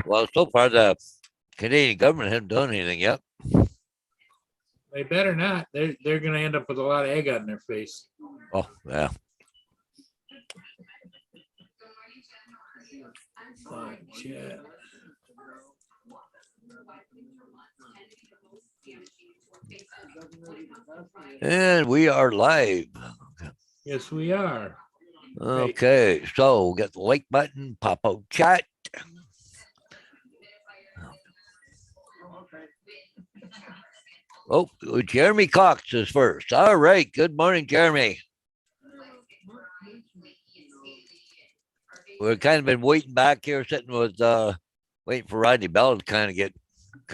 Well, so far the Canadian government hasn't done anything yet. They better not. They're going to end up with a lot of egg on their face. Oh, yeah. Chat. And we are live. Yes, we are. Okay, so get the like button, pop out chat. Oh, Jeremy Cox is first. All right. Good morning, Jeremy. We've kind of been waiting back here, sitting with waiting for Rodney Bell to kind of get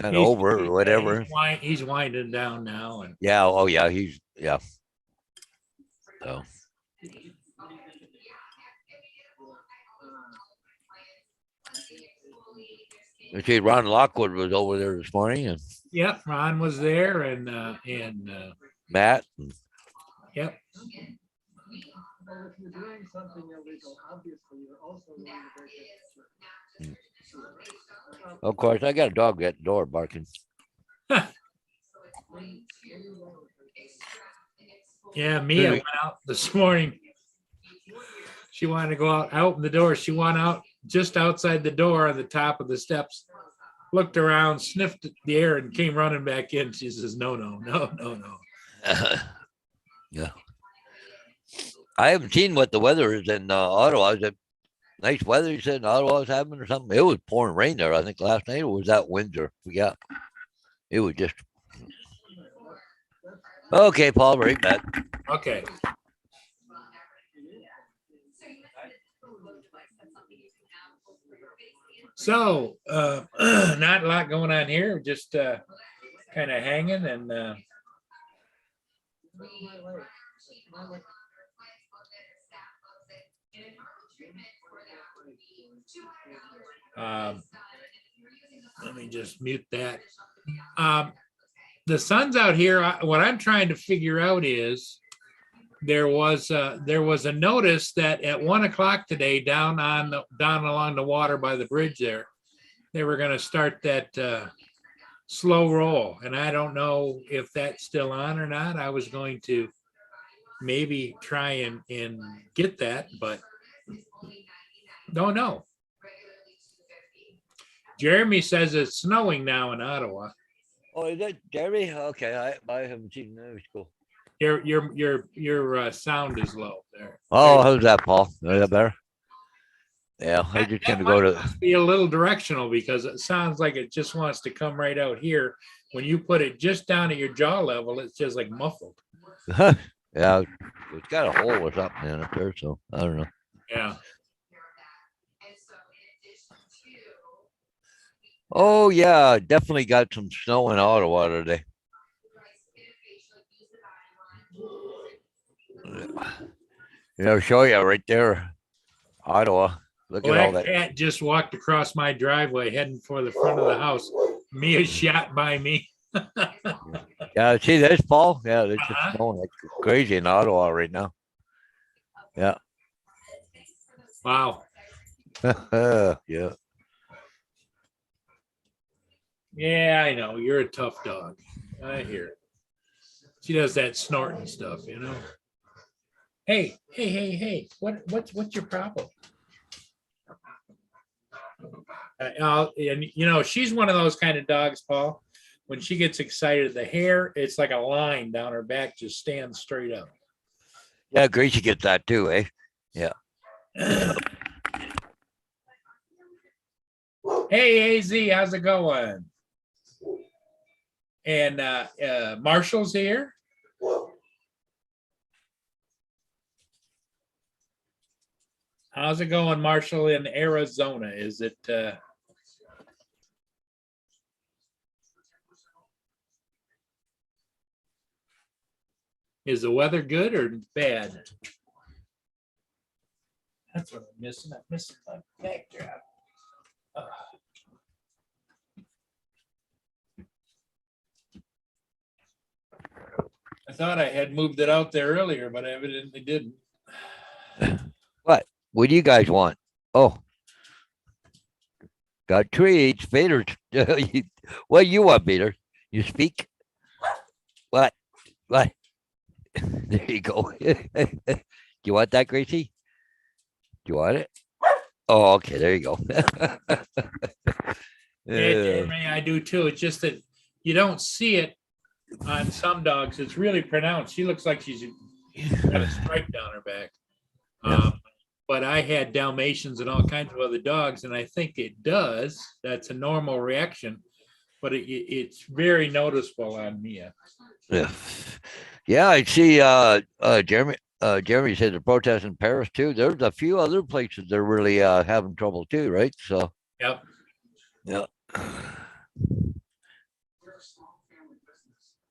over or whatever. He's winding down now. And yeah. Oh, yeah. Yeah. So. I see Ron Lockwood was over there this morning. And yep, Ron was there and Matt. Yep. Of course, I got a dog at the door barking. Yeah, Mia went out this morning. She wanted to go out. I opened the door. She went out just outside the door on the top of the steps, looked around, sniffed the air, and came running back in. She says, no. Yeah. I haven't seen what the weather is in Ottawa. Is it nice weather you said in Ottawa was having or something? It was pouring rain there, I think, last night. Or was that Windsor? Yeah. It was just. Okay, Paul, right back. Okay. So, not a lot going on here, just kind of hanging and let me just mute that. The sun's out here. What I'm trying to figure out is there was a notice that at 1 o'clock today down along the water by the bridge there, they were going to start that slow roll, and I don't know if that's still on or not. I was going to maybe try and get that, but don't know. Jeremy says it's snowing now in Ottawa. Oh, is that Jeremy? Okay, I haven't seen that. It's cool. Your sound is low there. Oh, how's that, Paul? Is that better? Yeah, I just gonna go to be a little directional because it sounds like it just wants to come right out here. When you put it just down at your jaw level, it's just like muffled. Yeah, it's got a hole or something in it there, so I don't know. Yeah. Oh yeah, definitely got some snow in Ottawa today. Show you right there, Ottawa. Look at all that. Cat just walked across my driveway heading for the front of the house. Mia shot by me. Yeah, see this, Paul? Yeah, it's just snowing like crazy in Ottawa right now. Yeah. Wow. Yeah. Yeah, I know. You're a tough dog. I hear it. She does that snorting stuff, Hey. What's your problem? And she's one of those kind of dogs, Paul. When she gets excited, the hair, it's like a line down her back, just stands straight up. Yeah, Gracie gets that too, eh? Yeah. Hey, AZ, how's it going? And Marshall's here. How's it going, Marshall, in Arizona? Is it is the weather good or bad? That's what I'm missing. I'm missing my backdrop. I thought I had moved it out there earlier, but I evidently didn't. What? What do you guys want? Oh, got treats. Vader. What you want, Vader? You speak? What? What? There you go. Do you want that, Gracie? Do you want it? Oh, okay. There you go. Yeah, Uh, Jeremy, I do too. It's just that you don't see it on some dogs. It's really pronounced. She looks like she's got a stripe down her back. Yeah. But I had Dalmatians and all kinds of other dogs, and I think it does. That's a normal reaction, but it's very noticeable on Mia. Yeah. Yeah, I see Jeremy said the protest in Paris too. There's a few other places they're really having trouble too, right? So Yep. yeah.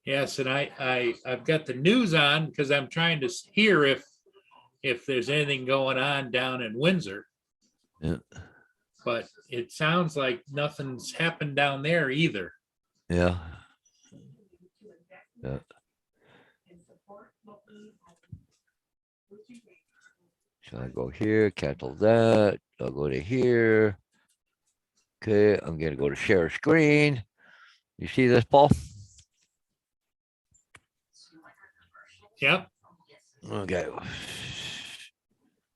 Yes, and I've got the news on because I'm trying to hear if there's anything going on down in Windsor. Yeah. But it sounds like nothing's happened down there either. Yeah. Yeah. So I go here, cancel that. I'll go to here. Okay, I'm gonna go to share screen. You see this, Paul? Yep. Okay. Let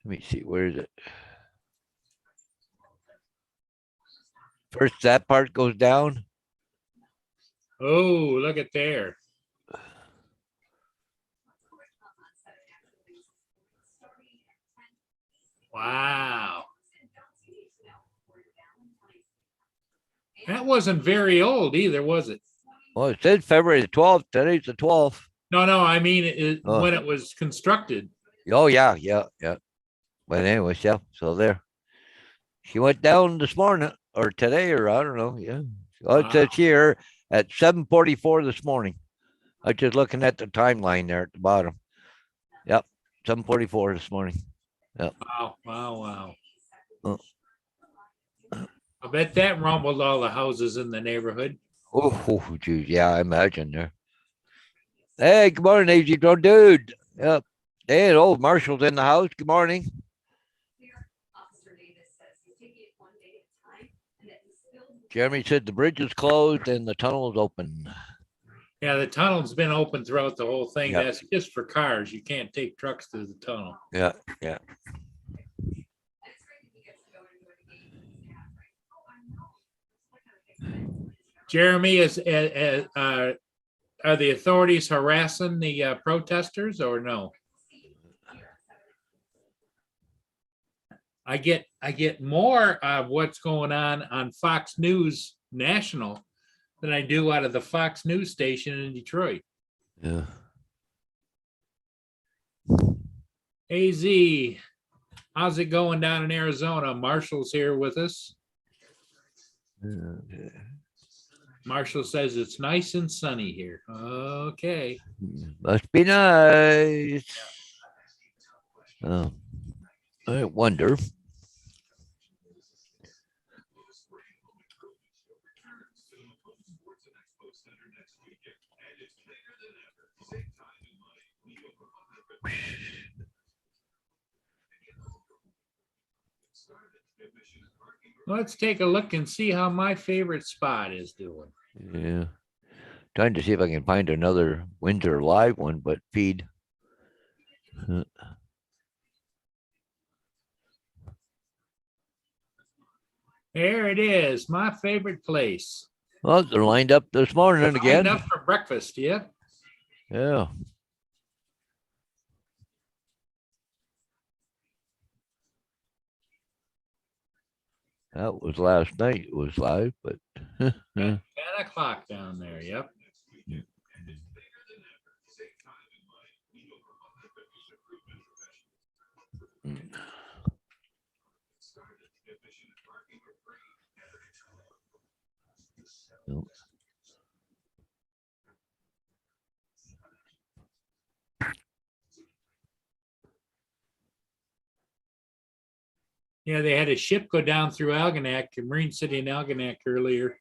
me see. Where is it? First, that part goes down. Oh, look at there. Wow. That wasn't very old either, was it? Well, it said February the 12th. Today's the 12th. No, I mean Oh. when it was constructed. Oh, yeah. But anyways, yeah. So there. She went down this morning or today, or I don't know. Yeah. Oh, it says Wow. here at 7:44 this morning. I was just looking at the timeline there at the bottom. Yep. 7:44 this morning. Wow. Oh. I bet that rumbled all the houses in the neighborhood. Oh, geez. Yeah, I imagine there. Hey, good morning, Easy Drone Dude. Yep. Hey, old Marshall's in the house. Good morning. Jeremy said the bridge is closed and the tunnel is open. Yeah, the tunnel's been open throughout the whole thing. Yep. That's just for cars. You can't take trucks through the tunnel. Yeah. Jeremy, are the authorities harassing the protesters or no? I get more of what's going on Fox News National than I do out of the Fox News station in Detroit. Yeah. AZ, how's it going down in Arizona? Marshall's here with us. Marshall says it's nice and sunny here. Okay. Must be nice. I wonder. Let's take a look and see how my favorite spot is doing. Yeah. Trying to see if I can find another winter live one, but feed. There it is, my favorite place. Well, they're lined up this morning again. Lined up for breakfast, yeah. Yeah. That was last night. It was live, but 10 o'clock down there, yep. Nope. Yeah, they had a ship go down through Algonac, Marine City and Algonac earlier.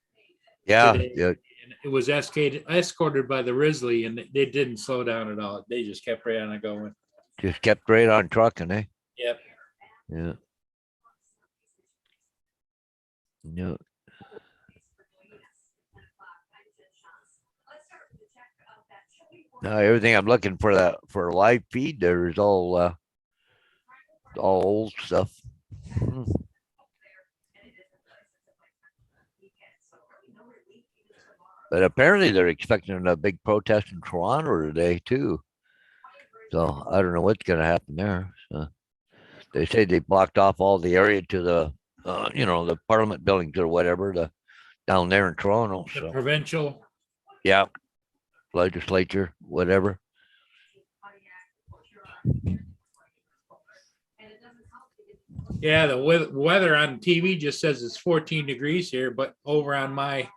Yeah, today. yeah. And it was escorted by the Risley, and they didn't slow down at all. They just kept right on going. Just kept right on trucking, eh? Yep. Yeah. No. No, everything I'm looking for that for a live feed there is all old stuff. Hmm. But apparently they're expecting a big protest in Toronto today too. So I don't know what's going to happen there. So they say they blocked off all the area to the Parliament buildings or whatever, down there in Toronto. The So provincial. yeah, legislature, whatever. Yeah, the weather on TV just says it's 14 degrees here, but over on my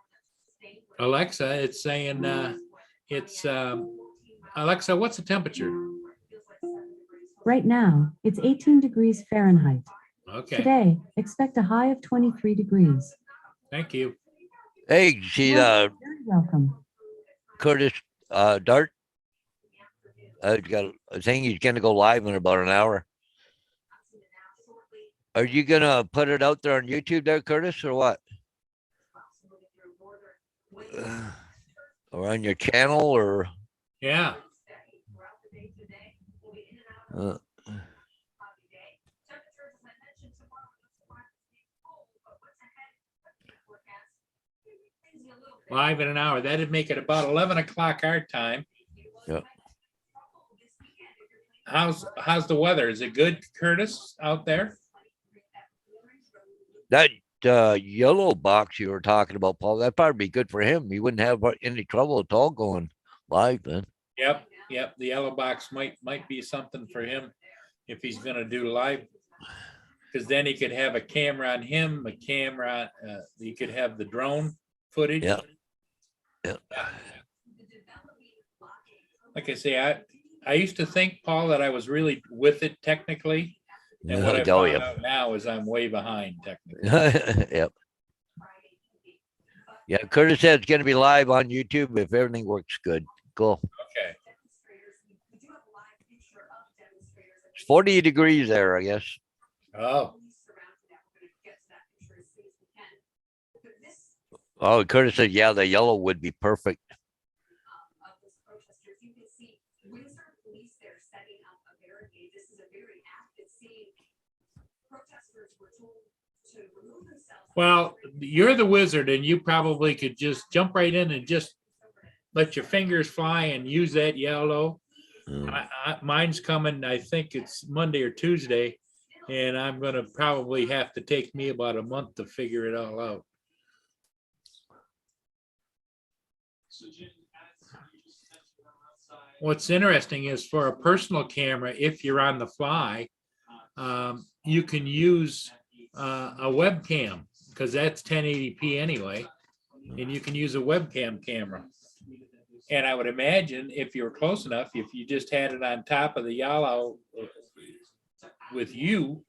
Alexa, it's saying it's Alexa, what's the temperature? Right now, it's 18 degrees Fahrenheit. Okay, Today, expect a high of 23 degrees. thank you. Hey, see You're very welcome. Curtis Dart. He's got a thing. He's going to go live in about an hour. Are you going to put it out there on YouTube there, Curtis, or what? Or on your channel, or Yeah, uh, live in an hour. That'd make it about 11 o'clock our time. yeah. How's the weather? Is it good, Curtis, out there? That yellow box you were talking about, Paul, that'd probably be good for him. He wouldn't have any trouble at all going live then. Yep. The yellow box might be something for him if he's gonna do live. Because then he could have a camera on him, a camera, he could have the drone footage. Yeah. Yeah. Like I say, I used to think, Paul, that I was really with it technically. And what I Oh, found yeah. out now is I'm way behind technically. Yep. Yeah, Curtis said it's going to be live on YouTube if everything works good. Cool. Okay. It's 40 degrees there, I guess. Oh, Oh, Curtis said, yeah, the yellow would be perfect. well, you're the wizard and you probably could just jump right in and just let your fingers fly and use that yellow. Mine's coming, I think it's Monday or Tuesday, and I'm gonna probably have to take me about a month to figure it all out. What's interesting is for a personal camera, if you're on the fly, you can use a webcam because that's 1080p anyway, and you can use a webcam camera. And I would imagine if you were close enough, if you just had it on top of the yellow with you,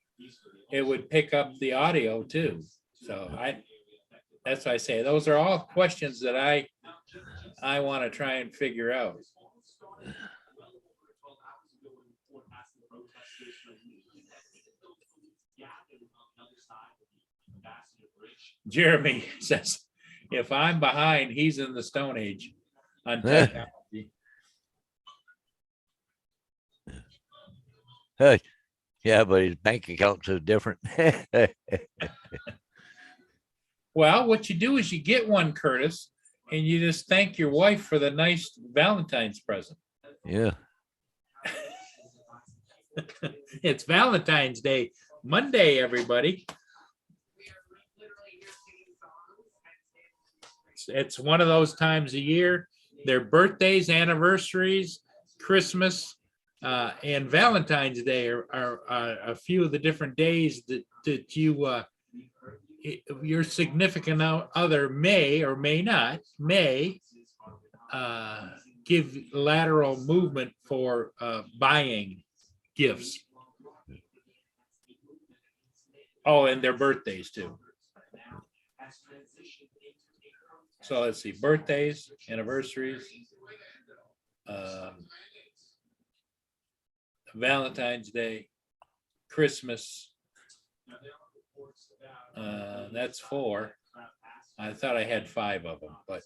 it would pick up the audio too. So that's why I say those are all questions that I want to try and figure out. Jeremy says, if I'm behind, he's in the Stone Age on technology. Hey, yeah, but his bank accounts are different. Well, what you do is you get one, Curtis, and you just thank your wife for the nice Valentine's present. Yeah. It's Valentine's Day, Monday, everybody. It's one of those times a year. Their birthdays, anniversaries, Christmas, and Valentine's Day are a few of the different days that your significant other may or may not give lateral movement for buying gifts. Oh, and their birthdays too. So let's see, birthdays, anniversaries, Valentine's Day, Christmas, That's 4. I thought I had 5 of them, but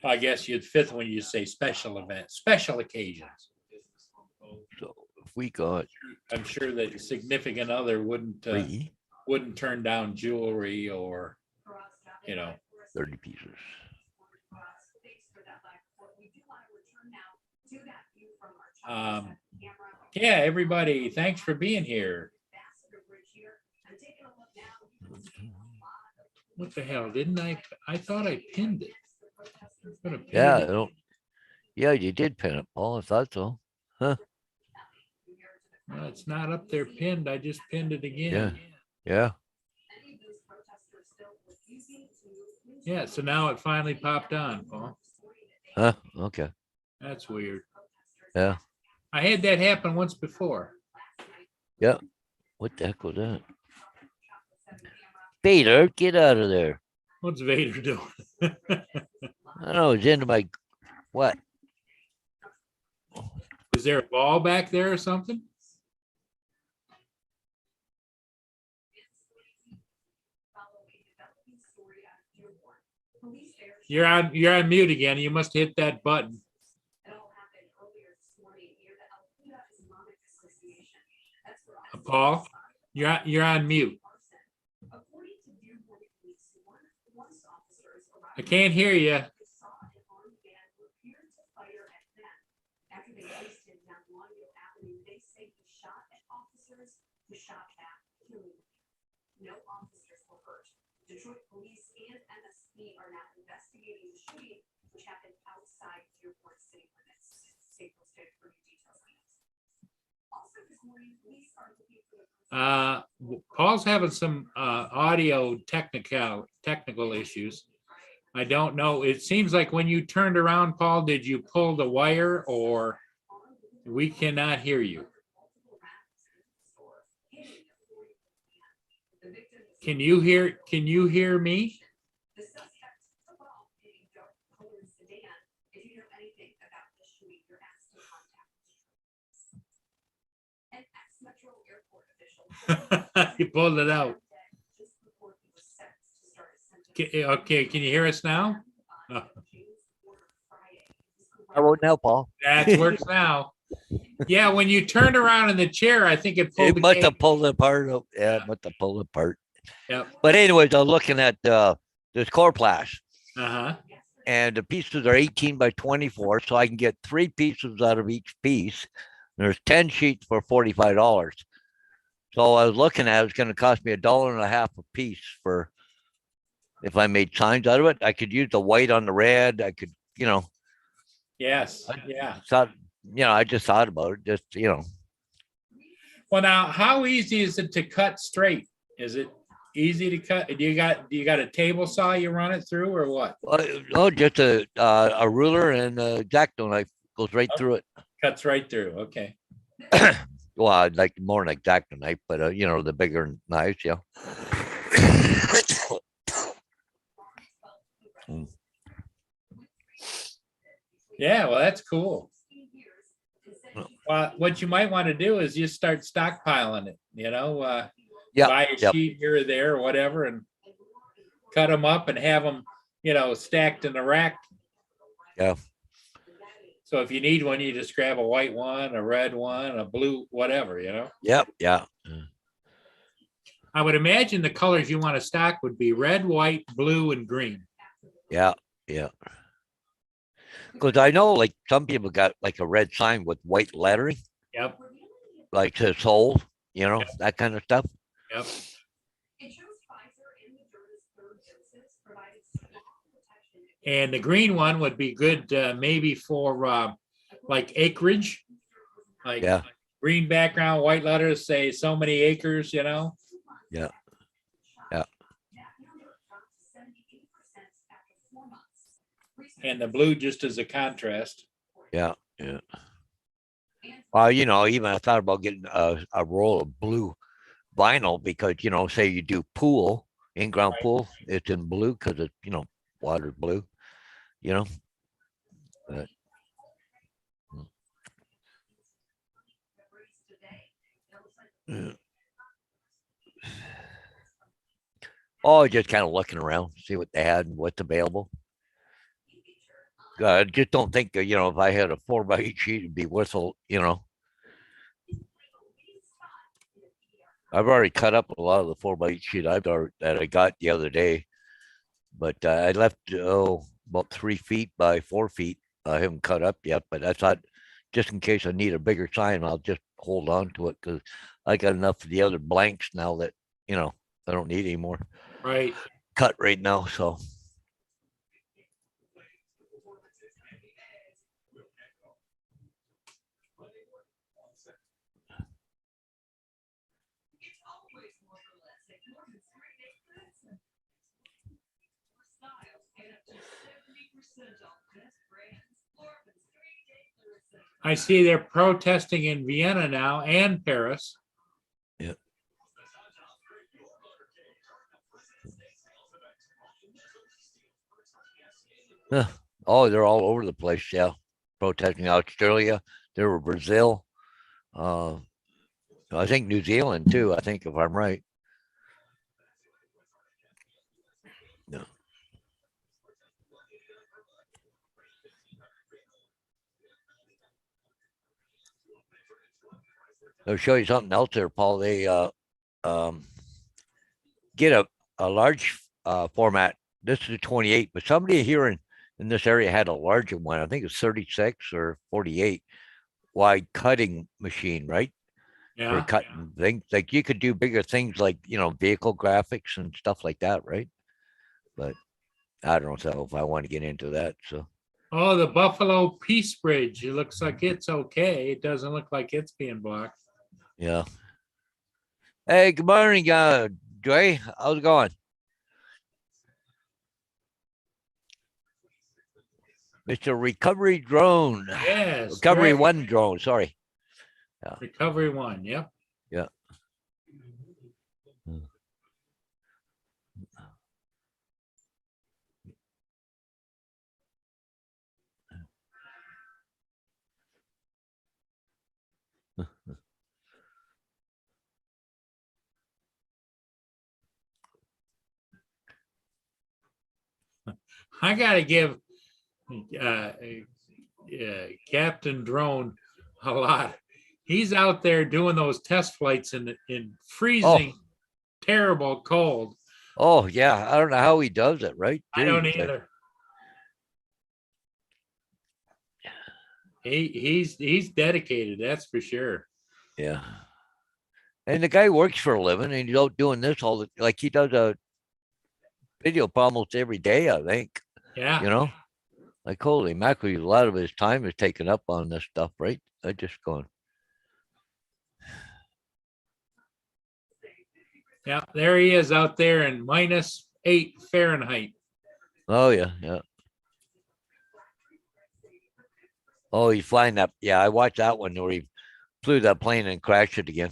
I guess you'd fifth when you say special events, special occasions. So if we got I'm sure that significant other wouldn't 3, turn down jewelry or, you know. 30 pieces. Yeah, everybody, thanks for being here. What the hell? Didn't I thought I pinned it. I'm gonna pin Yeah, it. yeah, you did pin it, Paul. I thought so. Well, it's not up there pinned. I just pinned it again. Yeah. Yeah, so now it finally popped on, Paul. Huh? Okay. That's weird. Yeah. I had that happen once before. Yeah. What the heck was that? Vader, get out of there. What's Vader doing? I don't know. It's into my what? Is there a ball back there or something? You're on mute again. You must hit that button. Paul, you're on mute. I can't hear you. No officers were hurt. Detroit police and MSP are now investigating the shooting, which happened outside Dearborn city limits. Stay posted for new details. Also this morning, police are looking for the Paul's having some audio technical issues. I don't know. It seems like when you turned around, Paul, did you pull the wire or we cannot hear you? Can you hear me? The suspect involved in a dark colored sedan. If you know anything about the shooting, you're asked to contact an ex-Metro airport official. You pulled it out. Just before he was set to start a sentence. Okay, can you hear us now? I wrote now, Paul. That works now. Yeah, when you turned around in the chair, I think it pulled It the must have cable. pulled it apart. Yeah, it must have pulled it apart. Yep. But anyways, I was looking at this Corplast, Uh-huh. and the pieces are 18 by 24, so I can get 3 pieces out of each piece. There's 10 sheets for $45. So I was looking at it's going to cost me $1.50 a piece for if I made signs out of it. I could use the white on the red. I could, Yes, yeah. I just thought about it. Just Well, now, how easy is it to cut straight? Is it easy to cut? Do you got a table saw you run it through or what? just a ruler and a X-Acto knife goes right through it. Cuts right through. Okay. Well, I'd like more an X-Acto knife, but the bigger knives, yeah. Yeah, well, that's cool. Well, what you might want to do is just start stockpiling it, Yeah, buy a yep. sheet here or there or whatever and cut them up and have them, stacked in a rack. Yeah. So if you need one, you just grab a white one, a red one, a blue, whatever, Yep, yeah. I would imagine the colors you want to stock would be red, white, blue, and green. Yeah, yeah. Because I know, like, some people got like a red sign with white lettering, Yep, like says sold, that kind of stuff. yep. And the green one would be good, maybe for like acreage, like Yeah. green background, white letters say so many acres, Yeah. Yeah. And the blue just as a contrast. Yeah, yeah. Well, even I thought about getting a roll of blue vinyl because, say you do pool, in-ground Right. pool, it's in blue because it's, water blue, But, Oh, just kind of looking around, see what they had and what's available. I just don't think, if I had a 4x8 sheet, it'd be worth I've already cut up a lot of the 4x8 sheet that I got the other day, but I left, about 3 feet by 4 feet. I haven't cut up yet, but I thought just in case I need a bigger sign, I'll just hold on to it because I got enough of the other blanks now that, I don't need any more Right. cut right now. So I see they're protesting in Vienna now and Paris. yeah. Yeah. Oh, they're all over the place. Yeah. Protesting Australia. There were Brazil. I think New Zealand too. I think if I'm right. No. I'll show you something else there, Paul. They um, get a large format. This is a 28, but somebody here in this area had a larger one. I think it's 36 or 48 wide cutting machine, right? For Yeah. cutting things. Like you could do bigger things like, vehicle graphics and stuff like that, right? But I don't know if I want to get into that. So Oh, the Buffalo Peace Bridge. It looks like it's okay. It doesn't look like it's being blocked. yeah. Hey, good morning, Dre. How's it going? Mr. Recovery Drone. Yes. Recovery great. One Drone, sorry. Recovery one. Yep. Yeah. I got to give uh, Captain Drone a lot. He's out there doing those test flights in freezing, terrible cold. Oh, yeah. I don't know how he does it, right? I don't Jeez, either. He's dedicated, that's for sure. Yeah. And the guy works for a living and he's out doing this like he does a video almost every day, I think, Yeah. Like holy mackerel, a lot of his time is taken up on this stuff, right? I just going, Yeah. There he is out there in -8 Fahrenheit. oh yeah, yeah. Oh, he's flying that. Yeah, I watched that one where he flew that plane and crashed it again.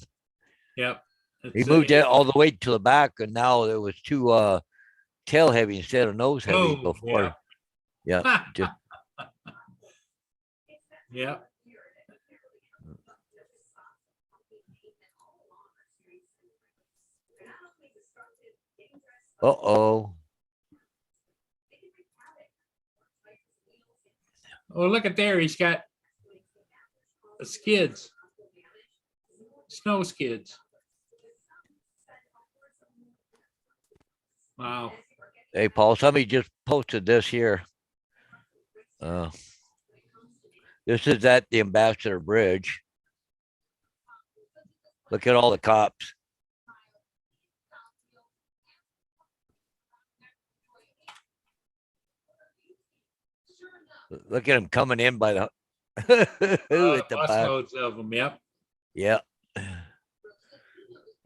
Yep. He moved it all the way to the back, and now it was too tail heavy instead of nose heavy Boom, before. Yeah, just Yeah. oh. Oh, look at there. He's got skids, snow skids. Wow. Hey, Paul, somebody just posted this here. This is at the Ambassador Bridge. Look at all the cops. Look at him coming in by the with the back. Busloads of them. Yep. Yeah.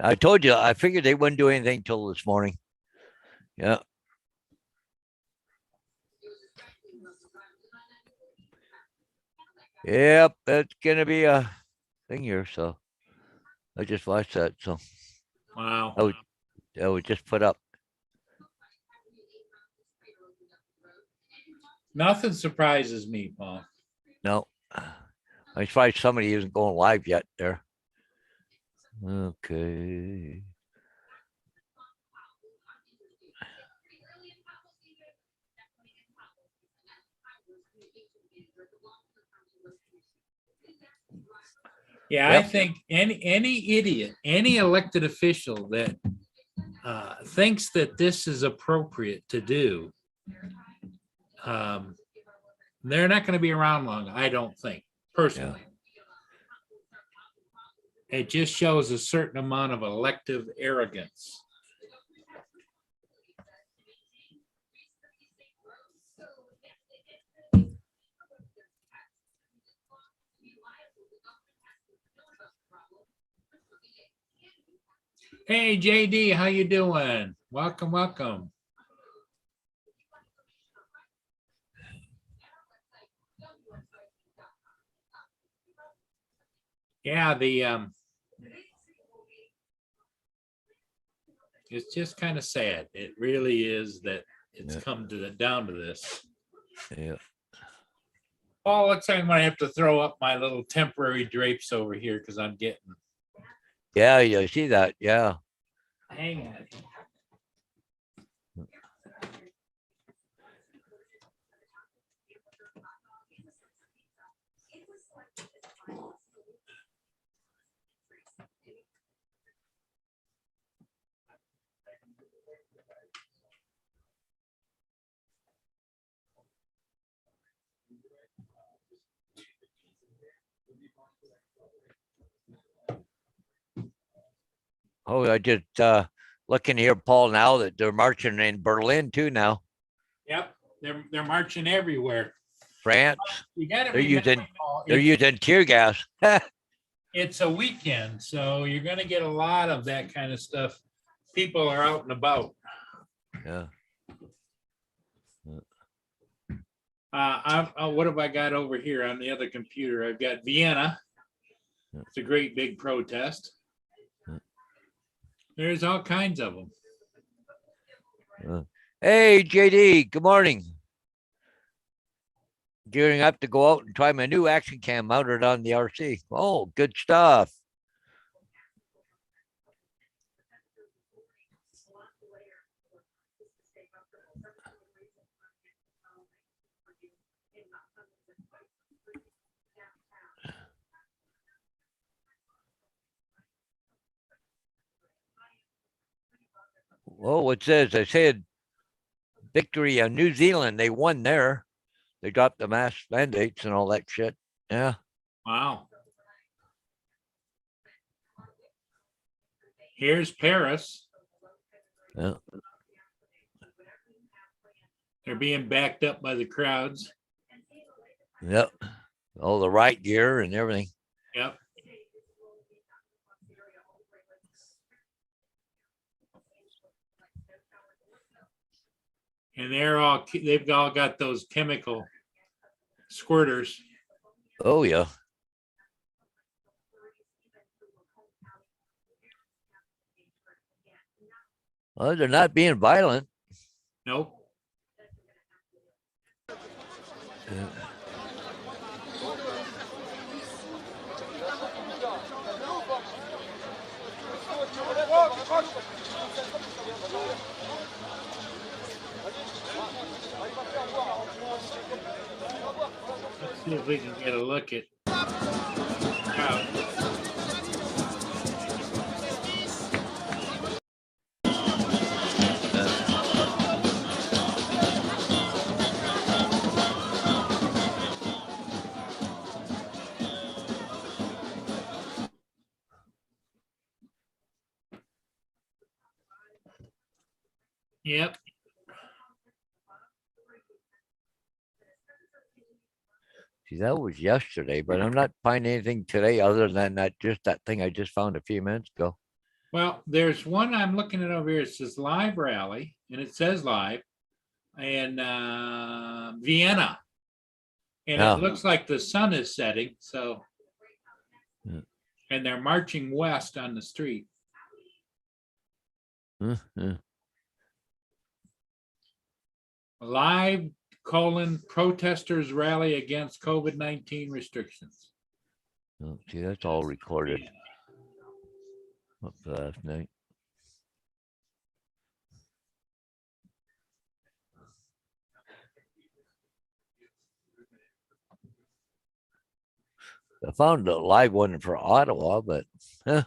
I told you, I figured they wouldn't do anything till this morning. Yeah. Yep, that's gonna be a thing here. So I just watched that. So Wow. I would just put up. Nothing surprises me, Paul. No. I'm surprised somebody isn't going live yet there. Okay. Yeah, I Yep. think any idiot, any elected official that thinks that this is appropriate to do, they're not going to be around long. I don't think personally. It just shows a certain amount of elective arrogance. Hey, JD, how you doing? Welcome, welcome. Yeah, it's just kind of sad. It really is that it's Yeah. come to down to this. Yeah. Oh, looks like I'm gonna have to throw up my little temporary drapes over here because I'm getting. Yeah. You see that? Yeah. Hang on. Oh, I just looking here, Paul, now that they're marching in Berlin too now. Yep, they're marching everywhere. France. You gotta They're remember, using Paul, they're using tear gas. it's a weekend, so you're gonna get a lot of that kind of stuff. People are out and about. Yeah. What have I got over here on the other computer? I've got Vienna. It's a great big protest. There's all kinds of them. Hey, JD. Good morning. Gearing up to go out and try my new action cam mounted on the RC. Oh, good stuff. Oh, what's this? I said victory on New Zealand. They won there. They dropped the mask mandates and all that shit. Yeah. Wow. Here's Paris. Yeah. They're being backed up by the crowds. Yep. All the right gear and everything. Yep. And they've all got those chemical squirters. Oh, yeah. Well, they're not being violent. Nope. Yeah. Let's see if we can get a look at. Yep. See, that was yesterday, but I'm not finding anything today other than that thing I just found a few minutes ago. Well, there's one I'm looking at over here. It says live rally, and it says live, and Vienna. And Yeah. it looks like the sun is setting, so. Yeah. And they're marching west on the street. Yeah. Live protesters rally against COVID-19 restrictions. Oh, see, that's all recorded. Up to last night. I found a live one for Ottawa, but Let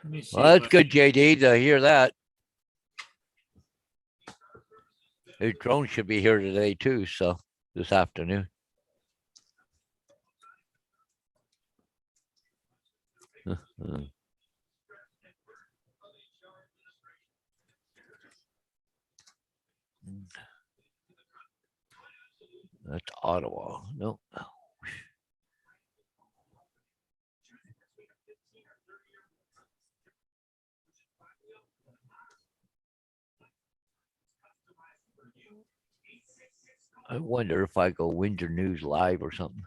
me see well, if that's I- good, JD, to hear that. His drone should be here today too, so this afternoon. That's Ottawa. No. I wonder if I go Windsor News Live or something.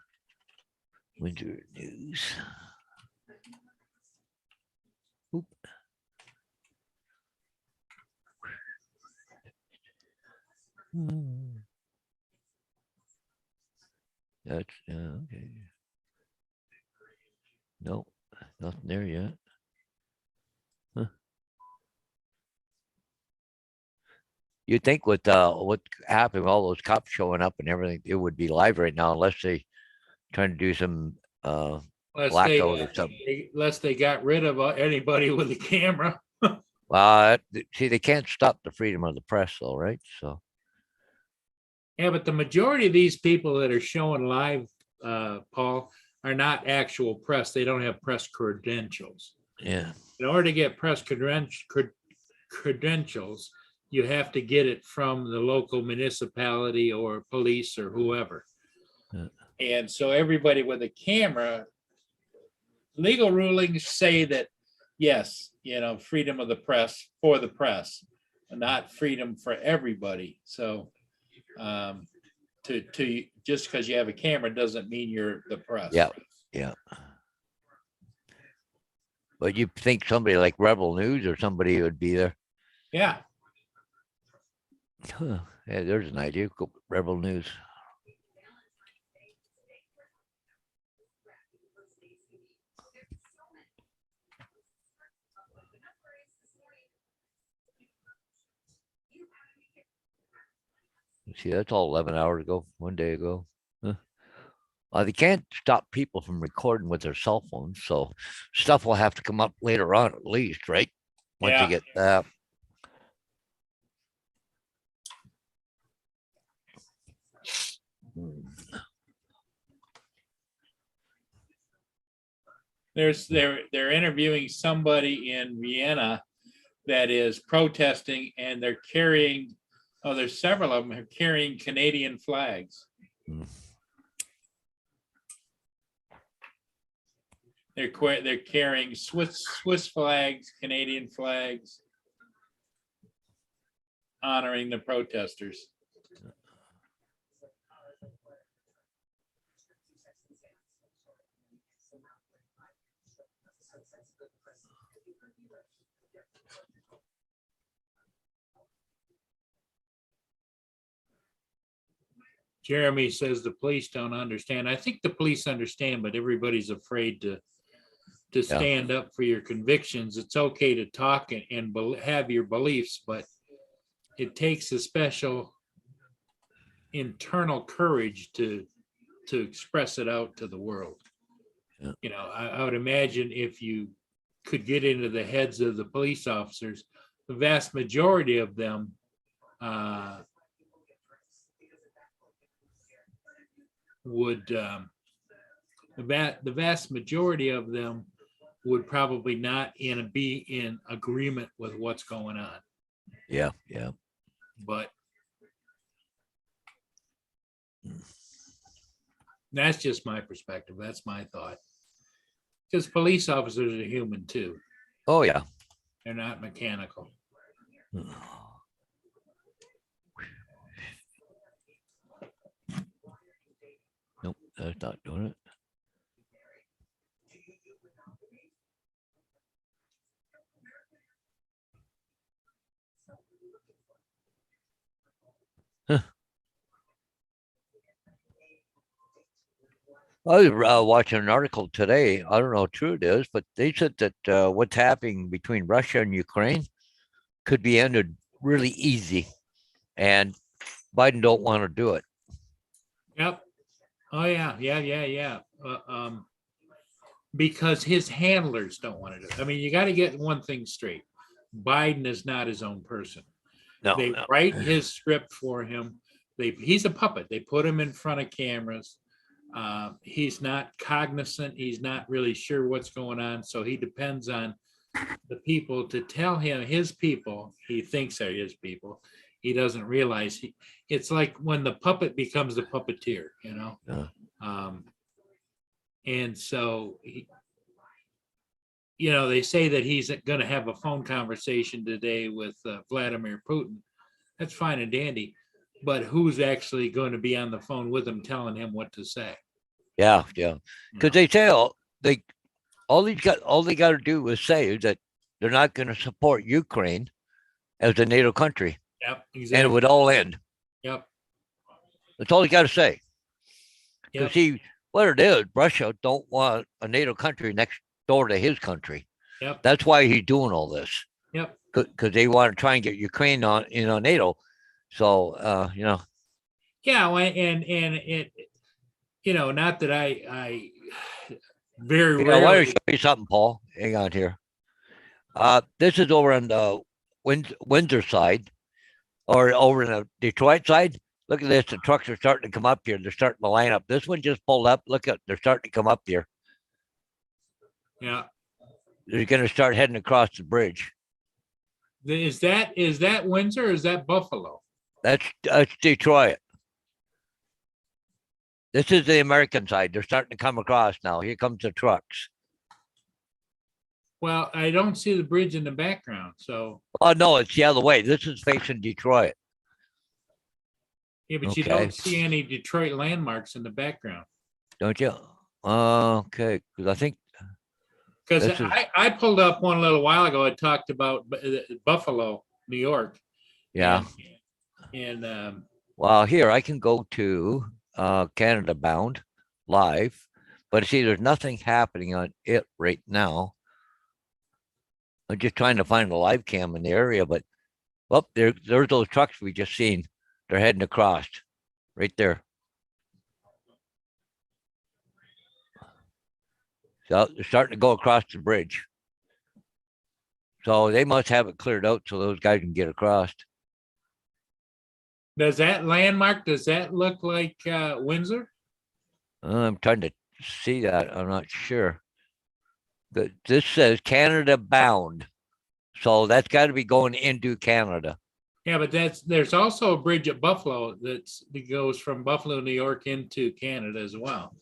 Windsor News. Oop. Hmm. That's okay. Nope, nothing there yet. Huh. You'd think with what happened, with all those cops showing up and everything, it would be live right now, unless they trying to do some blackout or something. unless they got rid of anybody with a camera. See, they can't stop the freedom of the press, though, right? So Yeah, but the majority of these people that are showing live, Paul, are not actual press. They don't have press credentials. yeah, In order to get press credentials, you have to get it from the local municipality or police or whoever. Yeah. And so everybody with a camera, legal rulings say that, yes, freedom of the press for the press, not freedom for everybody. So to just because you have a camera doesn't mean you're the press. Yeah. yeah. But you think somebody like Rebel News or somebody would be there? Yeah. Huh. Yeah, there's an idea. Go Rebel News. See, that's all 11 hours ago, one day ago. Huh. They can't stop people from recording with their cell phones, so stuff will have to come up later on, at least, right? Once Yeah. you get that. They're interviewing somebody in Vienna that is protesting, and they're carrying, there's several of them are carrying Canadian flags. Mm. They're carrying Swiss flags, Canadian flags, honoring the protesters. Jeremy says the police don't understand. I think the police understand, but everybody's afraid to stand up for your convictions. It's okay to talk and have your beliefs, but it takes a special internal courage to express it out to the world. Yeah. I would imagine if you could get into the heads of the police officers, the vast majority of them would the vast majority of them would probably not be in agreement with what's going on. Yeah. But that's just my perspective. That's my thought. Because police officers are human too. Oh, yeah. They're not mechanical. Nope, that's not doing it. Huh. I was watching an article today. I don't know how true it is, but they said that what's happening between Russia and Ukraine could be ended really easy, and Biden don't want to do it. Yep. Oh, yeah. Because his handlers don't want to do it. I mean, you got to get one thing straight. Biden is not his own person. No, They no. write his script for him. He's a puppet. They put him in front of cameras. He's not cognizant. He's not really sure what's going on. So he depends on the people to tell him, his people, he thinks are his people. He doesn't realize it's like when the puppet becomes the puppeteer, you know? Yeah. And so they say that he's going to have a phone conversation today with Vladimir Putin. That's fine and dandy, but who's actually going to be on the phone with him, telling him what to say? Yeah. You Because know? they say all they got to do is say is that they're not going to support Ukraine as a NATO country, Yep, and it exactly. would all end. Yep, That's all you got to say. Because yep, see, what it is, Russia don't want a NATO country next door to his country. yep, That's why he's doing all this, yep. because they want to try and get Ukraine on NATO. So Yeah, and it, not that I very yeah, why don't rarely. you show me something, Paul? Hang on here. This is over on the Windsor side, or over in the Detroit side. Look at this. The trucks are starting to come up here. They're starting to line up. This one just pulled up. Look at, they're starting to come up here. Yeah. They're going to start heading across the bridge. Is that Windsor or is that Buffalo? That's Detroit. This is the American side. They're starting to come across now. Here comes the trucks. Well, I don't see the bridge in the background, so Oh no, it's the other way. This is facing Detroit. yeah, but you Okay. don't see any Detroit landmarks in the background. Don't you? Okay, because I think Because this is I pulled up one a little while ago. It talked about Buffalo, New York. yeah. And Well, here I can go to Canada Bound live, but see, there's nothing happening on it right now. I'm just trying to find a live cam in the area, but there's those trucks we just seen. They're heading across right there. So they're starting to go across the bridge. So they must have it cleared out so those guys can get across. does that landmark, does that look like Windsor? I'm trying to see that. I'm not sure. But this says Canada Bound. So that's got to be going into Canada. Yeah, but there's also a bridge at Buffalo that goes from Buffalo, New York into Canada as well.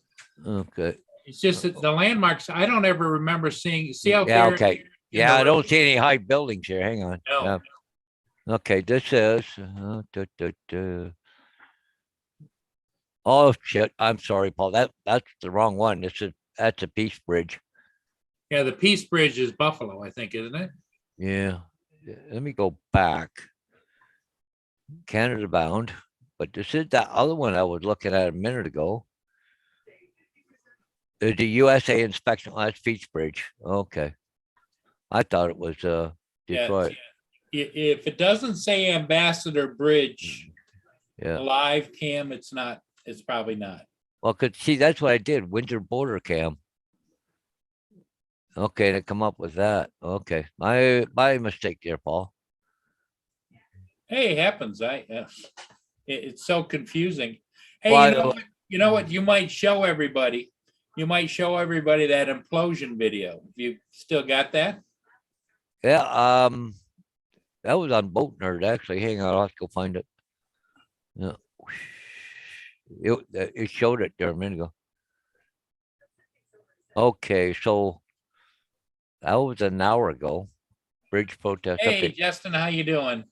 Okay. It's just that the landmarks, I don't ever remember seeing, see out Yeah, there? okay. Yeah, I don't see any high buildings here. Hang on. No. Yeah. Okay, this is oh shit. I'm sorry, Paul. That's the wrong one. That's a Peace Bridge. Yeah, the Peace Bridge is Buffalo, I think, isn't it? Yeah. Let me go back. Canada Bound. But this is that other one I was looking at a minute ago. The USA inspection. Oh, that's Peace Bridge. Okay. I thought it was Detroit. If it doesn't say Ambassador Bridge Yeah. live cam, it's not, it's probably not. Well, see, that's what I did. Windsor border cam. Okay, to come up with that. Okay, my mistake there, Paul. Hey, it happens. It's so confusing. Hey, Well, you know what? You might show everybody. You might show everybody that implosion video. You still got that? Yeah, that was on Boat Nerd actually. Hang on, I'll have to go find it. Yeah, it showed it there a minute ago. Okay, so that was an hour ago. Bridge protest Hey, update. Justin, how you doing?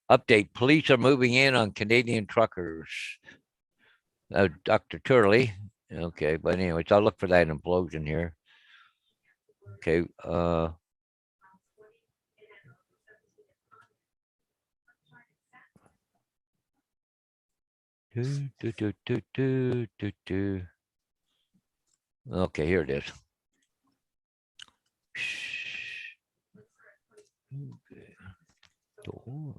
Update: police are moving in on Canadian truckers. Dr. Turley. Okay, but anyways, I'll look for that implosion here. Okay, Do, do, do, do, do, do, do. Okay, here it is. Okay. Door.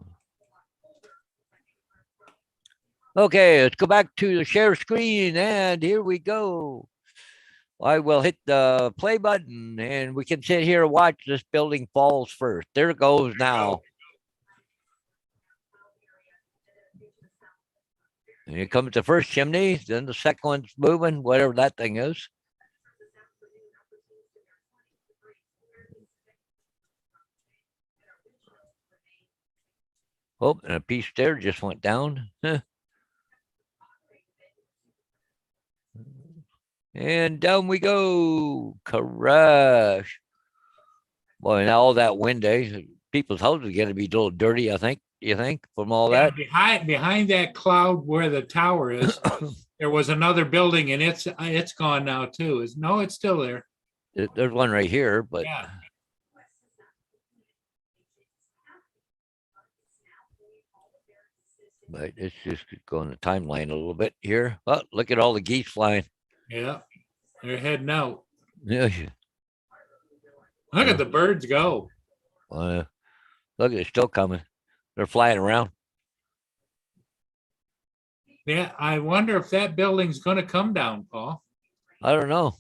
Okay, let's go back to the share screen, and here we go. I will hit the play button, and we can sit here and watch this building falls first. There it goes now. And here comes the first chimney, then the second one's moving, whatever that thing is. Oh, and a piece there just went down. Huh. And down we go. Crash. Boy, now all that wind, people's houses are going to be a little dirty, I think. You think, from all Yeah, that? behind that cloud where the tower is, there was another building and it's gone now too. No, it's still there. There's one right here, but Yeah. it's just going the timeline a little bit here. Oh, look at all the geese flying. Yeah. They're heading out. Yeah. Look at the birds go. Look, they're still coming. They're flying around. Yeah, I wonder if that building's gonna come down, Paul. I don't know.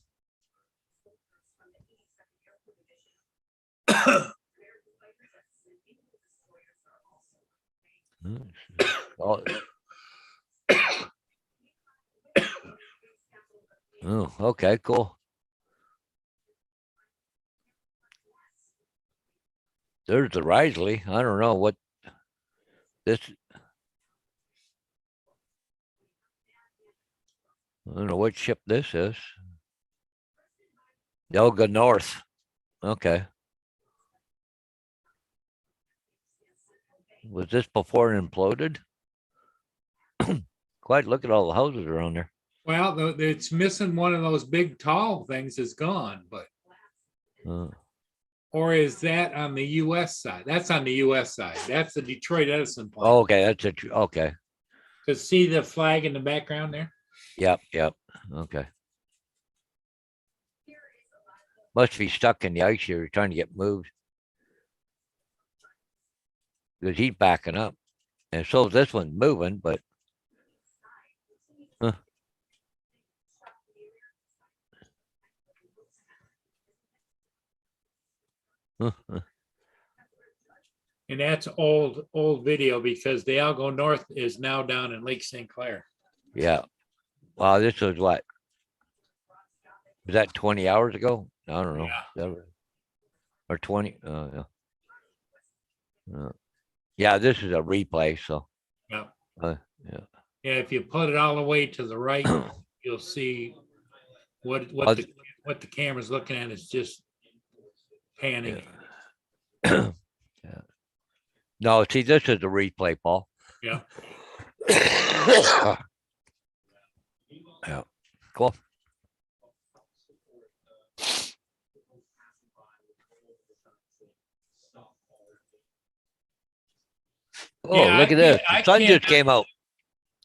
Oh. Oh, okay, cool. There's the Risley. I don't know what this. I don't know what ship this is. They'll go north. Okay. Was this before it imploded? Quite look at all the houses around there. Well, it's missing one of those big tall things is gone, but or is that on the US side? That's on the US side. That's the Detroit Edison plant. Okay, that's it. Okay. To see the flag in the background there? Yep. Okay. Must be stuck in the ice here, trying to get moved. Because he's backing up. And so this one's moving, but And that's old video because the Algo North is now down in Lake St. Clair. yeah. Wow, this was what? Was that 20 hours ago? I don't know. Or 20. Yeah. Yeah, this is a replay, so. Yeah. Yeah. Yeah, if you put it all the way to the right, you'll see what the camera's looking at is just panning. Yeah. No, see, this is a replay, Paul. Yeah. Yeah. Cool. Oh, Yeah, look at this. The sun just came out.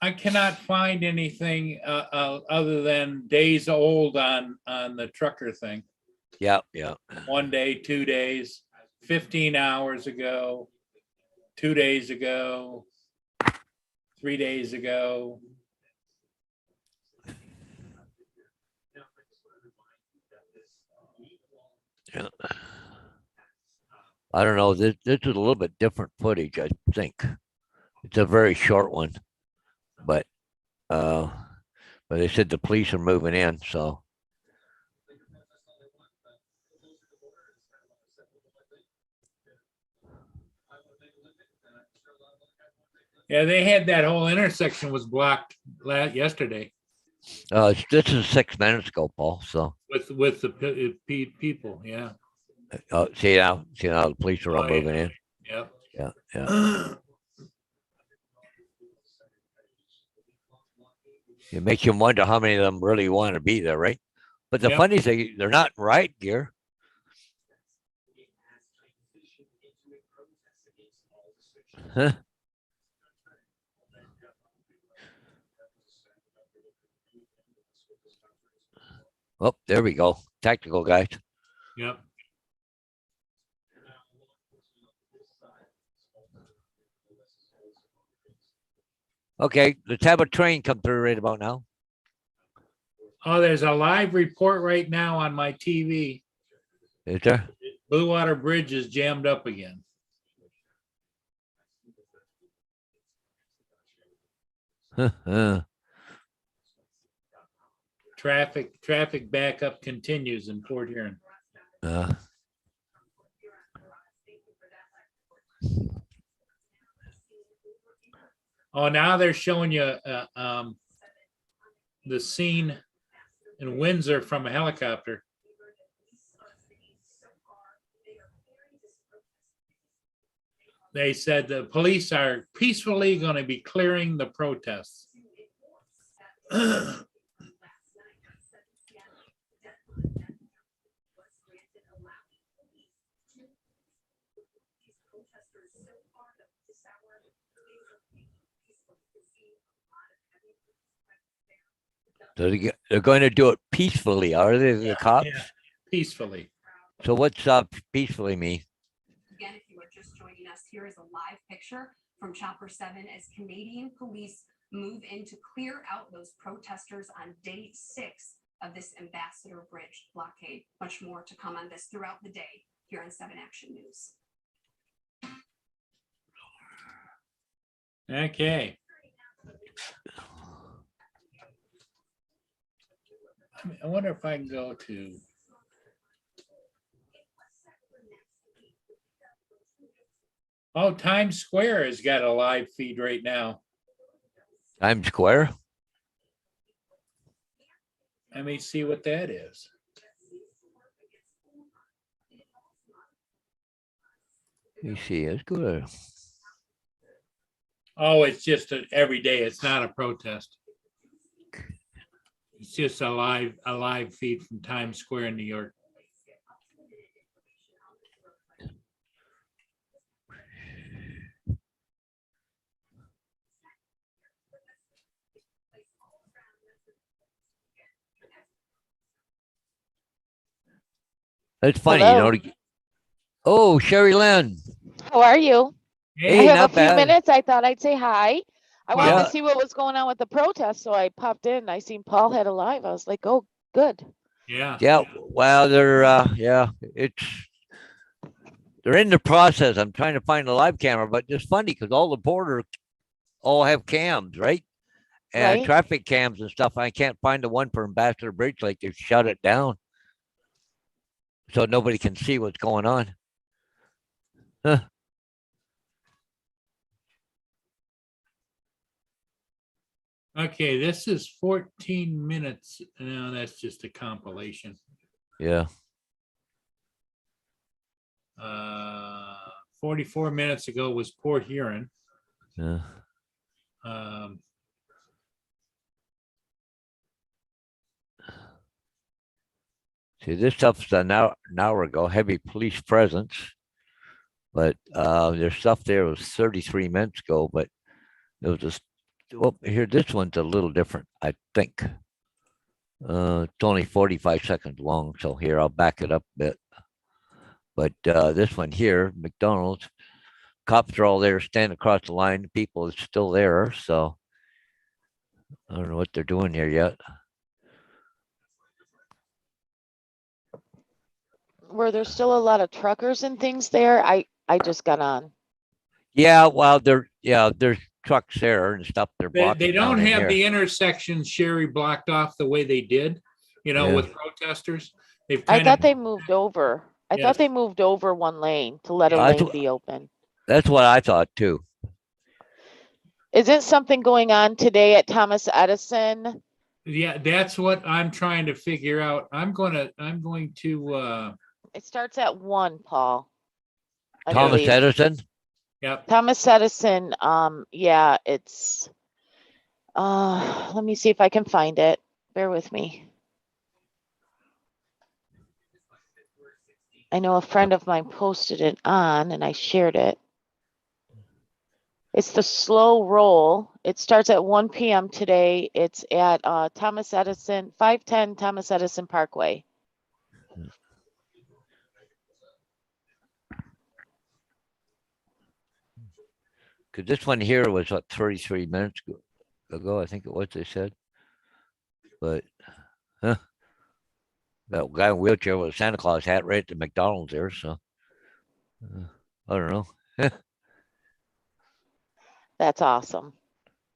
I cannot find anything other than days old on the trucker thing. Yeah. 1 day, 2 days, 15 hours ago, 2 days ago, 3 days ago. Yeah. I don't know. This is a little bit different footage, I think. It's a very short one, but they said the police are moving in, so. Yeah, they had that whole intersection was blocked yesterday This is 6 minutes ago, Paul. So with the people. Yeah. see now the police are all moving in. Yep. Yeah. It makes you wonder how many of them really want to be there, right? But the funny thing, they're not in riot gear. Huh? Oh, there we go. Tactical guys. Yep. Okay, let's have a train come through right about now. Oh, there's a live report right now on my TV. Is there? Blue Water Bridge is jammed up again. Traffic backup continues in Port Huron. Oh, now they're showing you the scene in Windsor from a helicopter. They said the police are peacefully going to be clearing the protests. They're going to do it peacefully, are they, the cops? Yeah, peacefully. So what's peacefully mean? Again, if you are just joining us, here is a live picture from Chopper 7 as Canadian police move in to clear out those protesters on day 6 of this Ambassador Bridge blockade. Much more to come on this throughout the day here on 7 Action News. Okay. I wonder if I can go to. Oh, Times Square has got a live feed right now. Times Square? Let me see what that is. Let me see. It's good. Oh, it's just every day. It's not a protest. It's just a live feed from Times Square in New York. That's funny, Hello. you know. Oh, Sherry Lynn. How are you? Hey, I have not a few bad. minutes. I thought I'd say hi. I wanted Yeah. to see what was going on with the protest, so I popped in. I seen Paul had a live. I was like, oh, good. Yeah. Yeah, well, they're they're in the process. I'm trying to find a live camera, but it's funny because all the borders all have cams, right? And Right. traffic cams and stuff. I can't find the one for Ambassador Bridge. Like they've shut it down, so nobody can see what's going on. Huh. Okay, this is 14 minutes. No, that's just a compilation. Yeah. 44 minutes ago was Port Huron. Yeah. See, this stuff's an hour ago. Heavy police presence, but there's stuff there was 33 minutes ago. But it was just well here. This one's a little different, I think. It's only 45 seconds long. So here I'll back it up a bit. But this one here, McDonald's, cops are all there, standing across the line. The people is still there, so I don't know what they're doing here yet. Were there still a lot of truckers and things there? I just got on. Yeah, well, there's trucks there and stuff. They're They blocking don't down in have here. the intersection, Sherry, blocked off the way they did, Yeah. with protesters. They've I kind thought of, they moved over. I Yes. thought they moved over one lane to let a That's lane what- be open. That's what I thought too. Isn't something going on today at Thomas Edison? yeah, that's what I'm trying to figure out. I'm going to, It starts at 1, Paul. I Thomas believe. Edison. yep. Thomas Edison, yeah, it's, let me see if I can find it. Bear with me. I know a friend of mine posted it on and I shared it. It's the slow roll. It starts at 1 p.m. today. It's at Thomas Edison, 510 Thomas Edison Parkway. Cause this one here was what, 33 minutes ago, I think it was, they said. But, huh? That guy in wheelchair with a Santa Claus hat right at the McDonald's there, so. I don't know. That's awesome.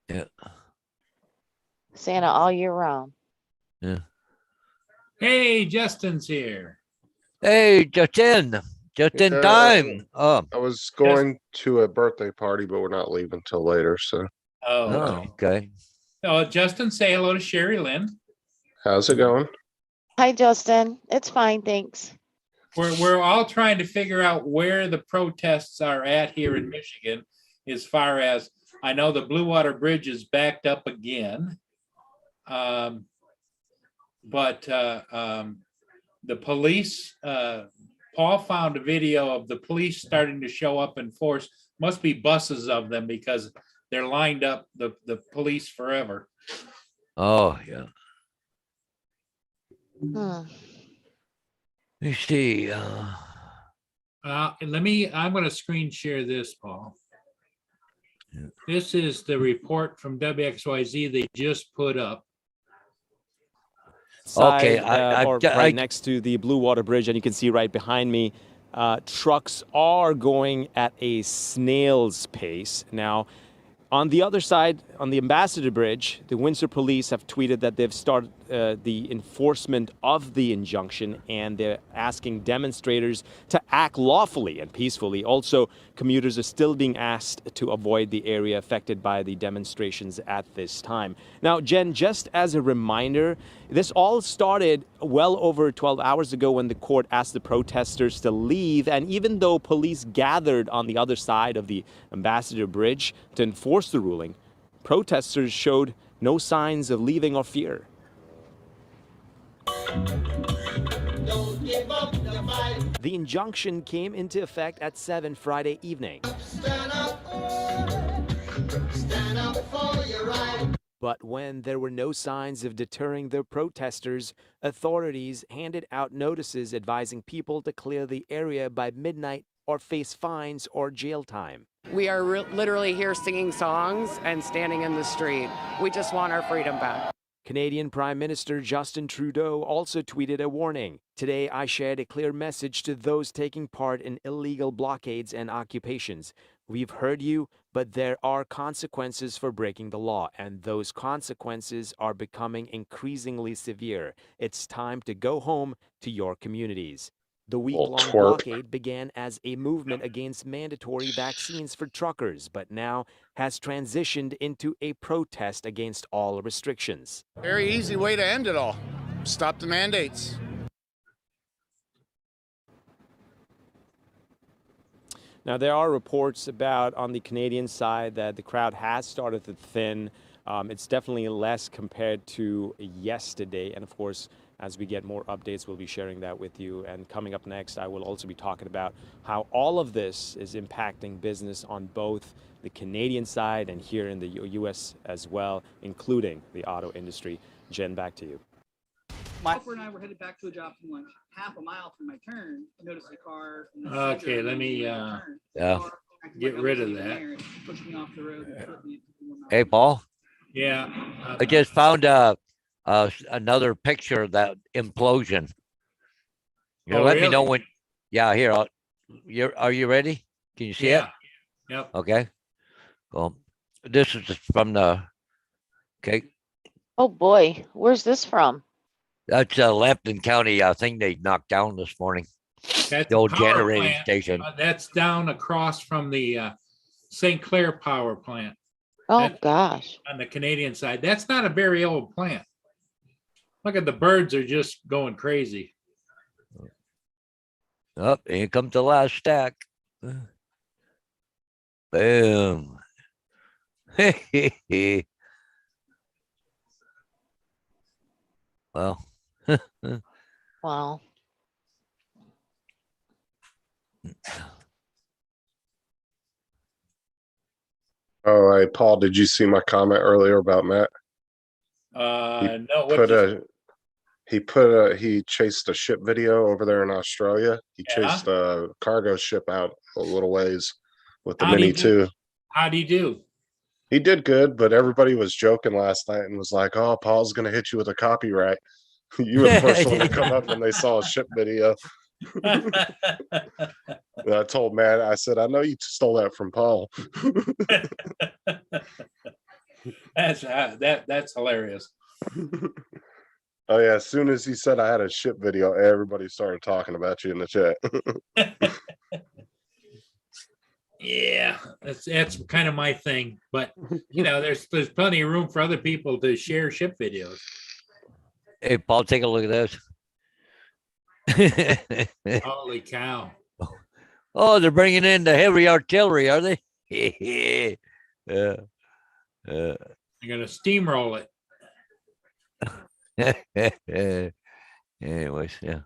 Yeah. Santa all year round. Hey, Justin's here. Hey, just in Yeah, time. Oh, I was going to a birthday party, but we're not leaving till later. So Oh, oh, okay. okay. Oh, Justin, say hello to Sherry Lynn. how's it going? Hi, Justin. It's fine, thanks. We're all trying to figure out where the protests are at here in Michigan, as far as I know, the Blue Water Bridge is backed up again. But the police, Paul found a video of the police starting to show up in force. Must be buses of them because they're lined up, the police forever. Oh, yeah. Hmm. Let me see. I'm going to screen share this, Paul. Yeah. This is the report from WXYZ they just put up. Okay, Side, or I- right next to the Blue Water Bridge, and you can see right behind me, trucks are going at a snail's pace. Now, on the other side, on the Ambassador Bridge, the Windsor police have tweeted that they've started the enforcement of the injunction, and they're asking demonstrators to act lawfully and peacefully. Also, commuters are still being asked to avoid the area affected by the demonstrations at this time. Now, Jen, just as a reminder, this all started well over 12 hours ago when the court asked the protesters to leave. And even though police gathered on the other side of the Ambassador Bridge to enforce the ruling, protesters showed no signs of leaving or fear. The injunction came into effect at 7 Friday evening. But when there were no signs of deterring the protesters, authorities handed out notices advising people to clear the area by midnight or face fines or jail time. We are literally here singing songs and standing in the street. We just want our freedom back. Canadian Prime Minister Justin Trudeau also tweeted a warning. Today, I shared a clear message to those taking part in illegal blockades and occupations. We've heard you, but there are consequences for breaking the law, and those consequences are becoming increasingly severe. It's time to go home to your communities. The week-long twerp. blockade began as a movement against mandatory vaccines for truckers, but now has transitioned into a protest against all restrictions. Very easy way to end it all. Stop the mandates. Now, there are reports about on the Canadian side that the crowd has started to thin. It's definitely less compared to yesterday. And of course, as we get more updates, we'll be sharing that with you. And coming up next, I will also be talking about how all of this is impacting business on both the Canadian side and here in the U.S. as well, including the auto industry. Jen, back to you. Harper and I were headed back to a job from lunch. Half a mile from my turn, I noticed a car. in the Okay, center let me, of my turn. yeah. The car acted Get like I rid wasn't of even that. there. It pushed me off the road and flipped me into 1 mile. Hey, Paul, Yeah. I just found another picture of that implosion. You Oh, let me really? know when. Yeah, here. Are you ready? Can you see it? Yeah. Yep. Okay. Well, this is just from the. Okay, Oh boy, where's this from? that's a Lambton County thing they knocked down this morning. That's The old a power generating plant. station. That's down across from the St. Clair power plant Oh That- gosh. on the Canadian side. That's not a very old plant. Look at the birds are just going crazy. Up, here comes the last stack. Boom. Well, Wow. Oh, hey, Paul, did you see my comment earlier about Matt? No, what Put you, he chased a ship video over there in Australia. He Yeah? chased a cargo ship out a little ways with the How'd he Mini do? 2. how'd he do? He did good, but everybody was joking last night and was like, "Oh, Paul's gonna hit you with a copyright." You were the first one to come up when they saw a ship video. And I told Matt, I said, "I know you stole that from Paul." That's hilarious. Oh yeah, as soon as he said I had a ship video, everybody started talking about you in the chat. Yeah, that's kind of my thing, but you know, there's plenty of room for other people to share ship videos. Hey, Paul, take a look at this. Holy cow! Oh, they're bringing in the heavy artillery, are they? Yeah. I'm gonna steamroll it. Anyways, yeah.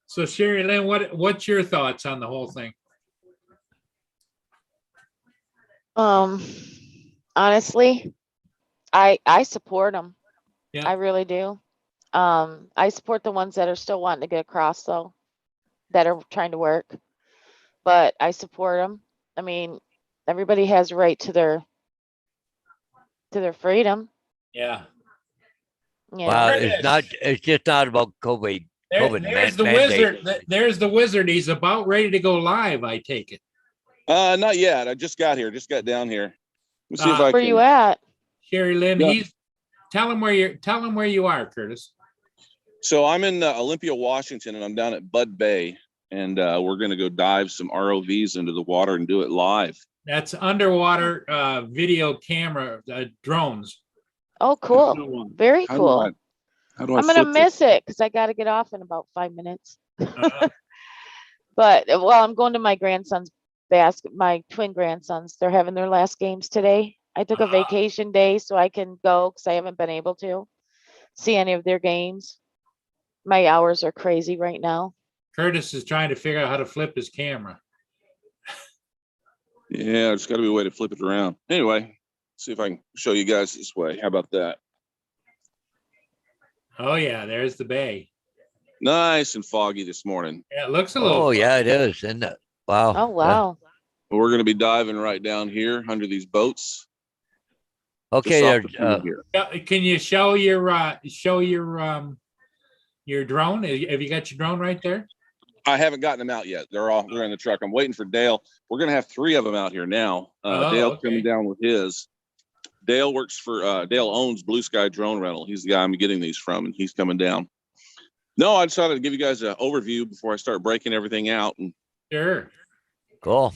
So Sherry Lynn, what's your thoughts on the whole thing? Honestly, I support them. Yeah. I really do. I support the ones that are still wanting to get across though, that are trying to work. But I support them. I mean, everybody has a right to their freedom. Yeah. You Well, know? it's just not about COVID. There's the wizard. There's the wizard. He's about ready to go live, I take it. Not yet. I just got here. Just got down here. Let me see if I Where can. you at? Sherry Lynn, Yeah. tell him where you are, Curtis. So I'm in Olympia, Washington, and I'm down at Bud Bay, and we're going to go dive some ROVs into the water and do it live. That's underwater video camera drones. Oh, cool. Very cool. How do I I'm gonna flip this? miss it because I got to get off in about 5 minutes. Uh, But well, I'm going to my grandson's my twin grandsons. They're having their last games today. I took a vacation day so I can go because I haven't been able to see any of their games. My hours are crazy right now. Curtis is trying to figure out how to flip his camera. Yeah, there's got to be a way to flip it around. Anyway, see if I can show you guys this way. How about that? Oh yeah, there's the bay. Nice and foggy this morning. Yeah, it looks a little. Oh, yeah, it is, isn't it? Wow. Oh wow. We're going to be diving right down here under these boats. Okay, just there. off the field here. Can you show your drone? Have you got your drone right there? I haven't gotten them out yet. They're in the truck. I'm waiting for Dale. We're going to have 3 of them out here now. Dale's coming down with his. Dale works for, Dale owns Blue Sky Drone Rental. He's the guy I'm getting these from, and he's coming down. No, I decided to give you guys an overview before I start breaking everything out. And Sure. Cool.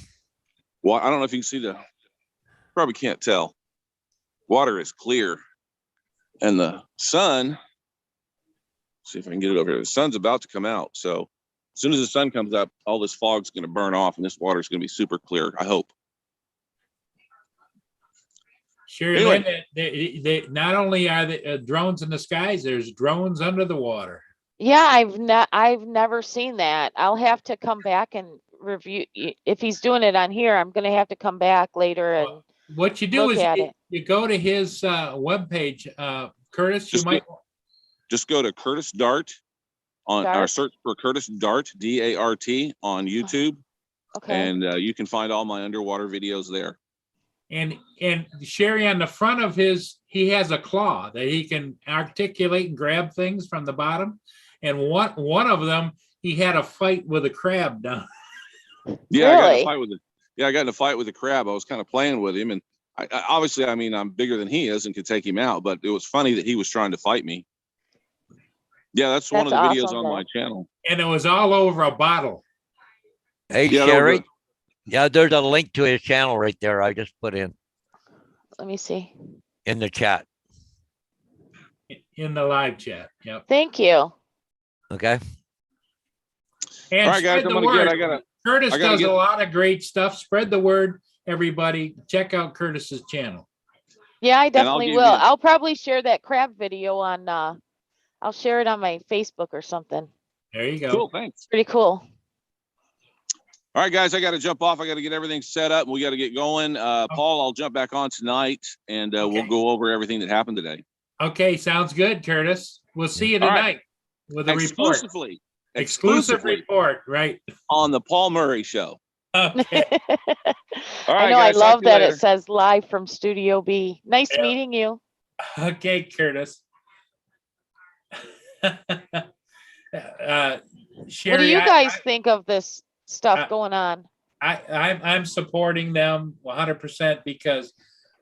well, I don't know if you can see probably can't tell. Water is clear. And the sun, see if I can get it over here. The sun's about to come out. So as soon as the sun comes up, all this fog's going to burn off and this water is going to be super clear, I hope. Sure. Anyway. They not only are the drones in the skies, there's drones under the water. Yeah, I've never seen that. I'll have to come back and review. If he's doing it on here, I'm gonna have to come back later and What you do look is at you, it. you go to his webpage, Curtis. Just just go to Curtis Dart on our Dart? search for Curtis Dart, D-A-R-T on YouTube. Okay. And you can find all my underwater videos there. And Sherry, on the front of his, he has a claw that he can articulate and grab things from the bottom. And one of them, he had a fight with a crab down. Yeah, I got in Really? a fight with it. Yeah, I got in a fight with a crab. I was kind of playing with him, and I obviously, I mean, I'm bigger than he is and could take him out. But it was funny that he was trying to fight me. Yeah, that's one of the That's videos awesome, on my though. channel. And it was all over a bottle. Hey, Yeah, Sherry. Yeah, there's a link to his channel right there. I just put in Let me see. the chat. In the live chat. Yep. Thank you. Okay. And All right, guys, spread I'm the gonna word. get. Curtis I gotta does get- a lot of great stuff. Spread the word, everybody. Check out Curtis's channel. Yeah, I I'll definitely give will. you- I'll probably share that crab video on I'll share it on my Facebook or something. There you go. Cool, thanks. Pretty cool. All right, guys, I got to jump off. I got to get everything set up. We got to get going. Paul, I'll jump back on tonight, and we'll Okay. go over everything that happened today. Okay, sounds good, Curtis. We'll see you All right. tonight with a report. Exclusively Report, right? on the Paul Murray Show. Okay. All I right, know, I guys, talk love to you that later. it says live from Studio B. Nice Yeah. meeting you. Okay, Curtis. Sherry, What do you guys think of this stuff going on? I'm supporting them 100% because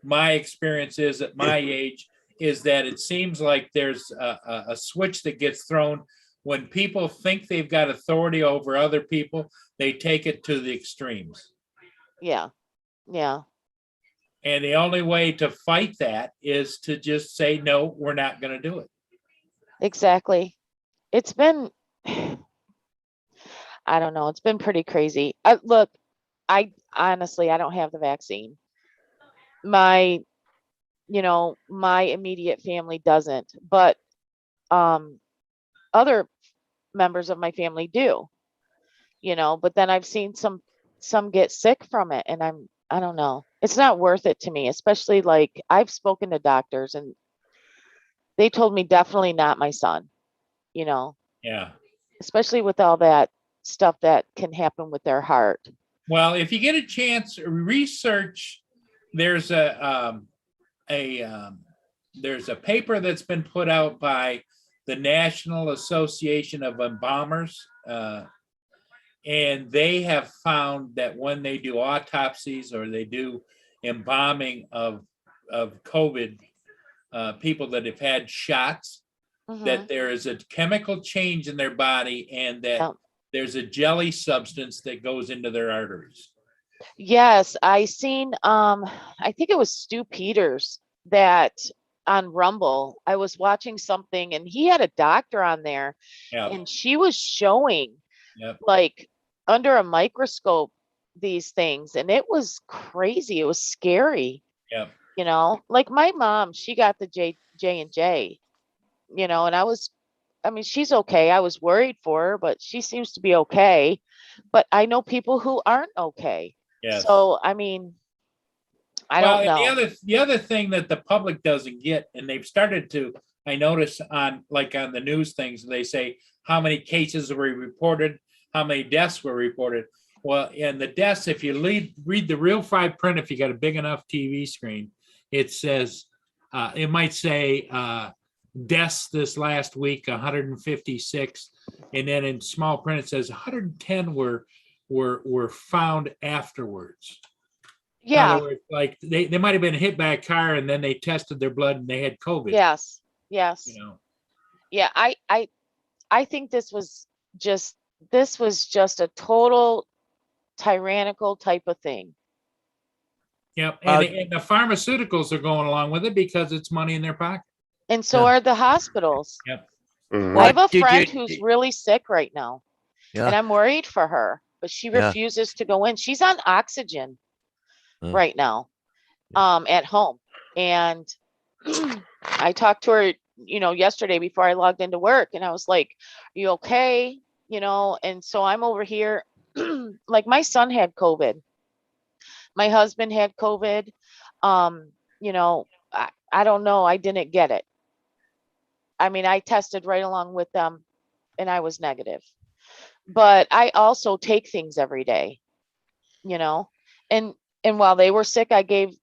my experience is at my age is that it seems like there's a switch that gets thrown when people think they've got authority over other people. They take it to the extremes. Yeah. Yeah. And the only way to fight that is to just say, no, we're not going to do it. Exactly. It's been, I don't know, it's been pretty crazy. Look, I honestly, I don't have the vaccine. My immediate family doesn't, but other members of my family do, but then I've seen some get sick from it, and I don't know. It's not worth it to me, especially like I've spoken to doctors and they told me definitely not my son, Yeah. especially with all that stuff that can happen with their heart. Well, if you get a chance, research. There's there's a paper that's been put out by the National Association of Embalmers, and they have found that when they do autopsies or they do embalming of COVID people that have had shots, that there is a chemical change in their body and that there's a jelly substance that goes into their arteries. Yes, I seen I think it was Stu Peters that on Rumble. I was watching something and he had a doctor on there and she was showing like under a microscope these things, and it was crazy. It was scary. Like my mom, she got the J&J, and I mean, she's okay. I was worried for her, but she seems to be okay. But I know people who aren't okay. Yes. So, I mean, I don't know. The other thing that the public doesn't get, and they've started to, I notice on the news things, they say how many cases were reported, how many deaths were reported. Well, in the deaths, if you read the real fine print, if you got a big enough TV screen, it says, it might say deaths this last week, 156. And then in small print, it says 110 were found afterwards. Yeah. In other words, like they might have been hit by a car and then they tested their blood and they had COVID. Yes. Yeah. I think this was just a total tyrannical type of thing. Yep. And the pharmaceuticals are going along with it because it's money in their pocket. And so are the hospitals. Yep. I have a friend who's really sick right now. And I'm worried for her, but she refuses to go in. She's on oxygen right now, at home. And I talked to her, yesterday before I logged into work, and I was like, "Are you okay?" And so I'm over here, like my son had COVID. My husband had COVID. I don't know. I didn't get it. I mean, I tested right along with them and I was negative. But I also take things every day, and while they were sick, I gave,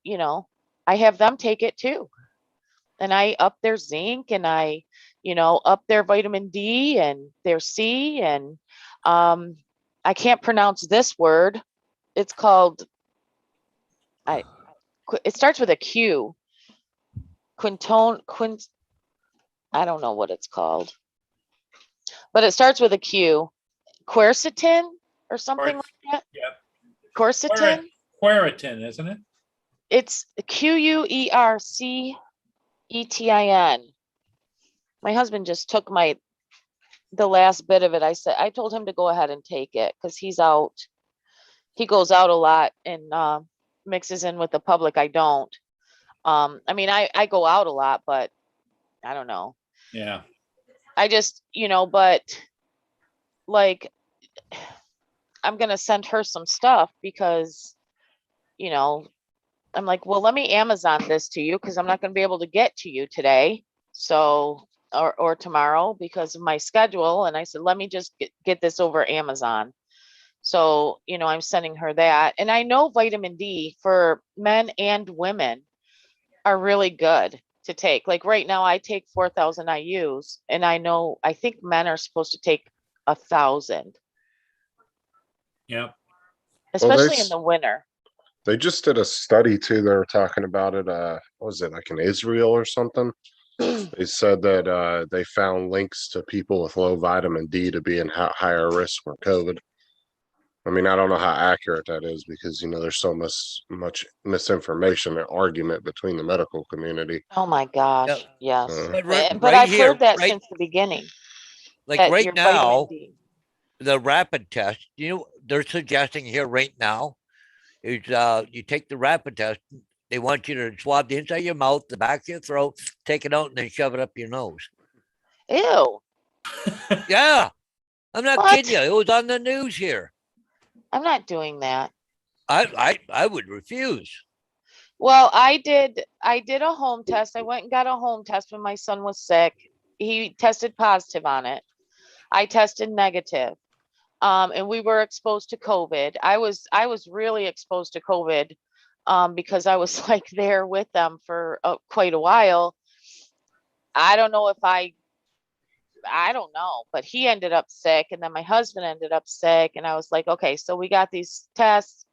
I have them take it too. And I up their zinc and I, up their vitamin D and their C, and I can't pronounce this word. It's called, it starts with a Q. I don't know what it's called, but it starts with a Q. Quercetin or something like that. Yeah. Quercetin. Quercetin, isn't it? It's Quercetin. My husband just took the last bit of it. I told him to go ahead and take it because he's out. He goes out a lot and mixes in with the public. I don't. I mean, I go out a lot, but I don't know. Yeah. I just, but like, I'm gonna send her some stuff because, you know, I'm like, well, let me Amazon this to you because I'm not gonna be able to get to you today. So, or tomorrow because of my schedule. And I said, let me just get this over Amazon. So, you know, I'm sending her that. And I know vitamin D for men and women are really good to take. Like right now, I take 4,000 IUs, and I think men are supposed to take 1,000, Yep. especially in s- the winter. They just did a study too. They were talking about it. What was it, like in Israel or something? They said that they found links to people with low vitamin D to be in higher risk for COVID. I mean, I don't know how accurate that is because, there's so much misinformation and argument between the medical community. Oh my Yeah, gosh, yes. Uh, but right, But right I've here, heard that right, since the beginning, like that right your vitamin now, D. the rapid test, they're suggesting here right now is you take the rapid test. They want you to swab the inside of your mouth, the back of your throat, take it out, and then shove it up your nose. Ew, Yeah, I'm not What? kidding you. It was on the news here. I'm not doing that. I would refuse. Well, I did a home test. I went and got a home test when my son was sick. He tested positive on it. I tested negative. And we were exposed to COVID. I was really exposed to COVID because I was like there with them for quite a while. I don't know if I don't know, but he ended up sick, and then my husband ended up sick, and I was like, okay, so we got these tests.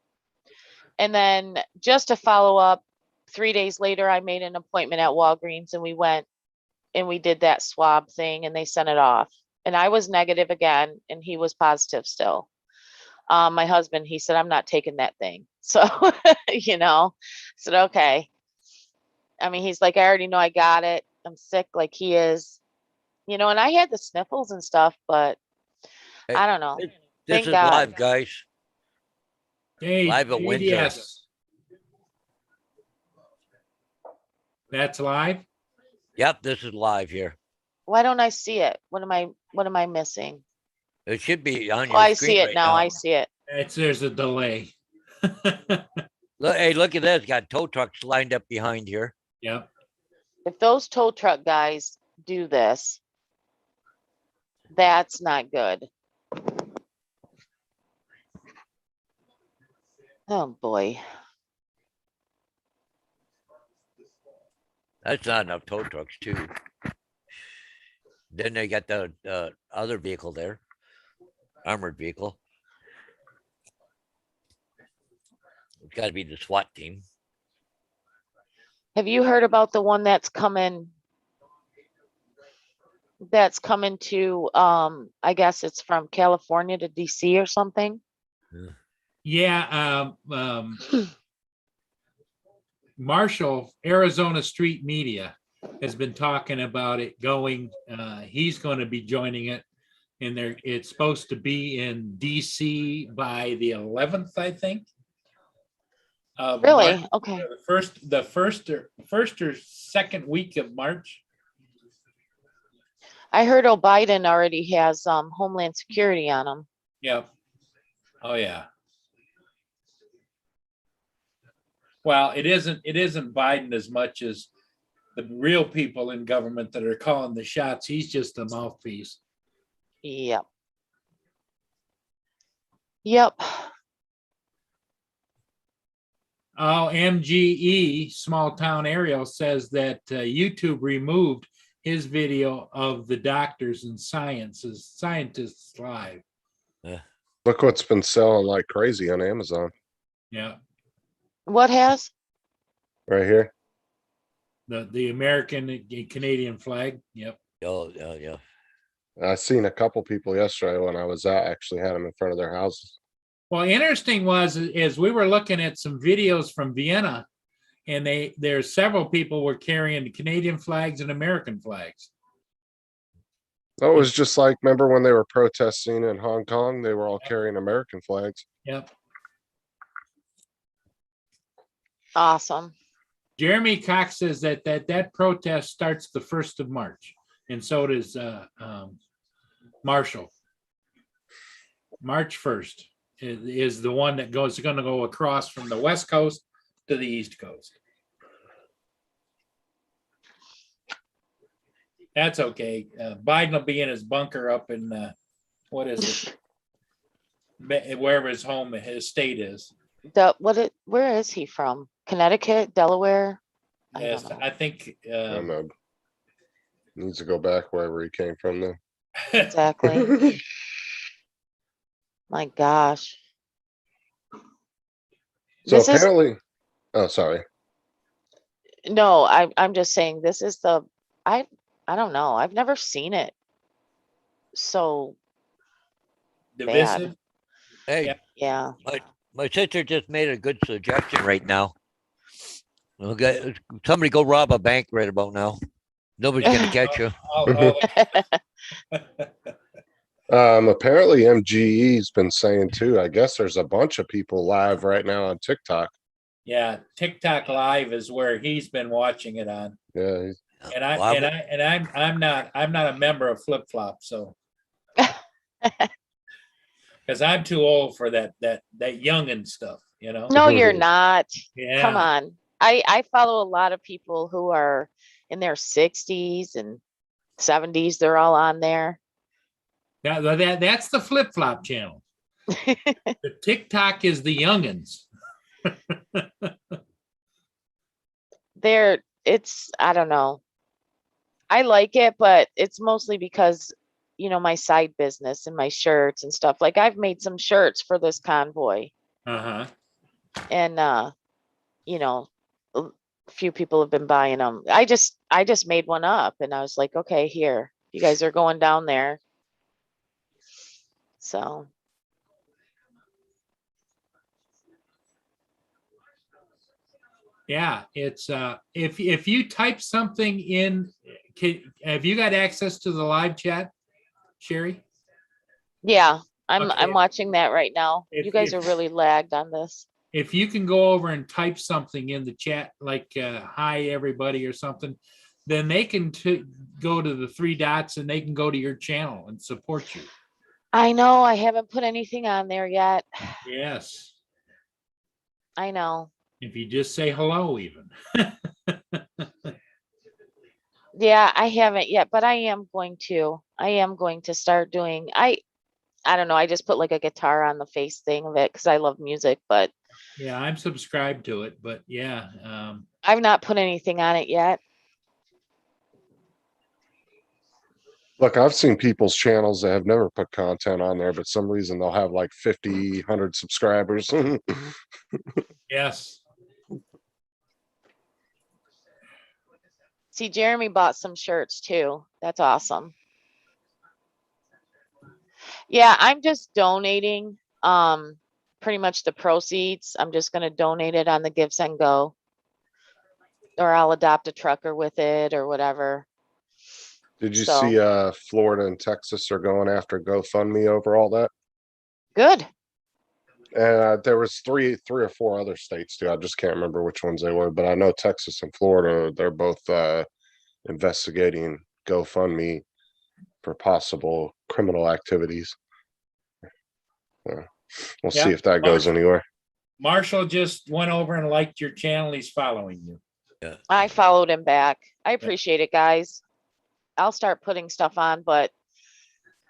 And then just to follow up, 3 days later, I made an appointment at Walgreens, and we went and we did that swab thing, and they sent it off. And I was negative again, and he was positive still. My husband, he said, I'm not taking that thing. So, I said, okay. I mean, he's like, I already know I got it. I'm sick like he is, and I had the sniffles and stuff, but Hey, I don't know. This Thank is God. live, guys. Hey, Live at Windsor. JDS. That's live? Yep, this is live here. Why don't I see it? What am I missing? It should be on Oh, your I screen see it right now. now. I see it. There's a delay. Look, hey, look at this. Got tow trucks lined up behind here. Yep. If those tow truck guys do this, that's not good. Oh boy. That's not enough tow trucks, too. Then they got the other vehicle there, armored vehicle. It's got to be the SWAT team. Have you heard about the one that's coming? That's coming to, I guess it's from California to DC or something. Yeah. Marshall, Arizona Street Media has been talking about it going. He's going to be joining it, and it's supposed to be in DC by the 11th, I think. Really? March, Okay. the first or second week of March. I heard Biden already has Homeland Security on him. Yep. Oh yeah. Well, it isn't Biden as much as the real people in government that are calling the shots. He's just a mouthpiece. Yep. Yep. Oh, MGE, small town Ariel, says that YouTube removed his video of the doctors and scientists live. Look what's been selling like crazy on Amazon Yeah. What has? right here. The American and Canadian flag. Yep. Oh, yeah. I seen a couple people yesterday when I was out actually had them in front of their houses. Well, interesting was as we were looking at some videos from Vienna, and there's several people were carrying Canadian flags and American flags. That was just like, remember when they were protesting in Hong Kong? They were all carrying American flags. Yep. Awesome. Jeremy Cox says that protest starts the 1st of March, and so does Marshall. March 1st. is the one that going to go across from the west coast to the east coast. That's okay. Biden will be in his bunker up in what is it? Wherever his state is. Where is he from? Connecticut, Delaware? I don't Yes, know. I think. I don't know. Needs to go back wherever he came from then. Exactly. My gosh. So This is apparently, oh, sorry. no, I'm just saying this is I don't know. I've never seen it so Divisive. Hey, Yeah. yeah. my sister just made a good suggestion right now. Okay, somebody go rob a bank right about now. Nobody's gonna catch you. Apparently MGE's been saying too, I guess there's a bunch of people live right now on TikTok. Yeah, TikTok Live is where he's been watching it on. Yeah. And I'm not a member of Flip Flop, so because I'm too old for that youngin stuff, you know. No, you're not. Yeah. Come on. I follow a lot of people who are in their 60s and 70s. They're all on there. That's the Flip Flop channel. The TikTok is the youngins. I don't know. I like it, but it's mostly because, my side business and my shirts and stuff. Like I've made some shirts for this convoy. Uh-huh. And, a few people have been buying them. I just made one up and I was like, okay, here, you guys are going down there. So. Yeah, it's if you type something in, have you got access to the live chat, Sherry? Yeah, I'm Okay. watching that right now. If- You guys if- are really lagged on this. If you can go over and type something in the chat, like hi everybody or something, then they can go to the three dots and they can go to your channel and support you. I know I haven't put anything on there yet. Yes. I know. If you just say hello even. Yeah, I haven't yet, but I am going to start doing, I don't know. I just put like a guitar on the face thing of it because I love music, but Yeah, I'm subscribed to it, but yeah. I've not put anything on it yet. Look, I've seen people's channels that have never put content on there, but some reason they'll have like 50, 100 subscribers. Yes. See, Jeremy bought some shirts too. That's awesome. Yeah, I'm just donating pretty much the proceeds. I'm just going to donate it on the Give Send Go, or I'll adopt a trucker with it or whatever. Did you So. see Florida and Texas are going after GoFundMe over all that? Good. And there was three or four other states too. I just can't remember which ones they were, but I know Texas and Florida, they're both investigating GoFundMe for possible criminal activities. We'll see if that goes anywhere. Marshall just went over and liked your channel. He's following you. Yeah. I followed him back. I appreciate it, guys. I'll start putting stuff on, but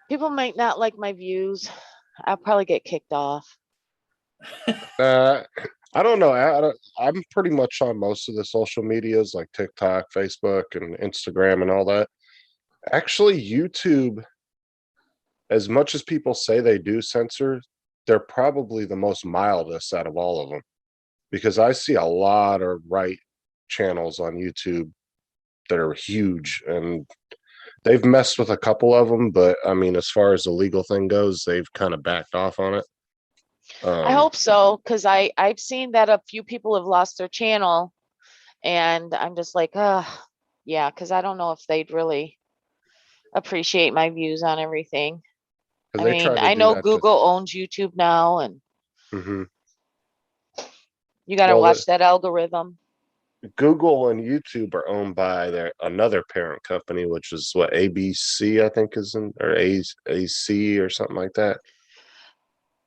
people might not like my views. I'll probably get kicked off. I don't know. I'm pretty much on most of the social medias like TikTok, Facebook, and Instagram and all that. Actually, YouTube, as much as people say they do censor, they're probably the most mildest out of all of them, because I see a lot of right channels on YouTube that are huge, and they've messed with a couple of them, but I mean, as far as the legal thing goes, they've kind of backed off on it. I hope so, because I've seen that a few people have lost their channel, and I'm just like, yeah, because I don't know if they'd really appreciate my views on everything. I mean, I know Google owns YouTube now, and you got to watch that algorithm. Google and YouTube are owned by another parent company, which is what, ABC, I think, or AC or something like that.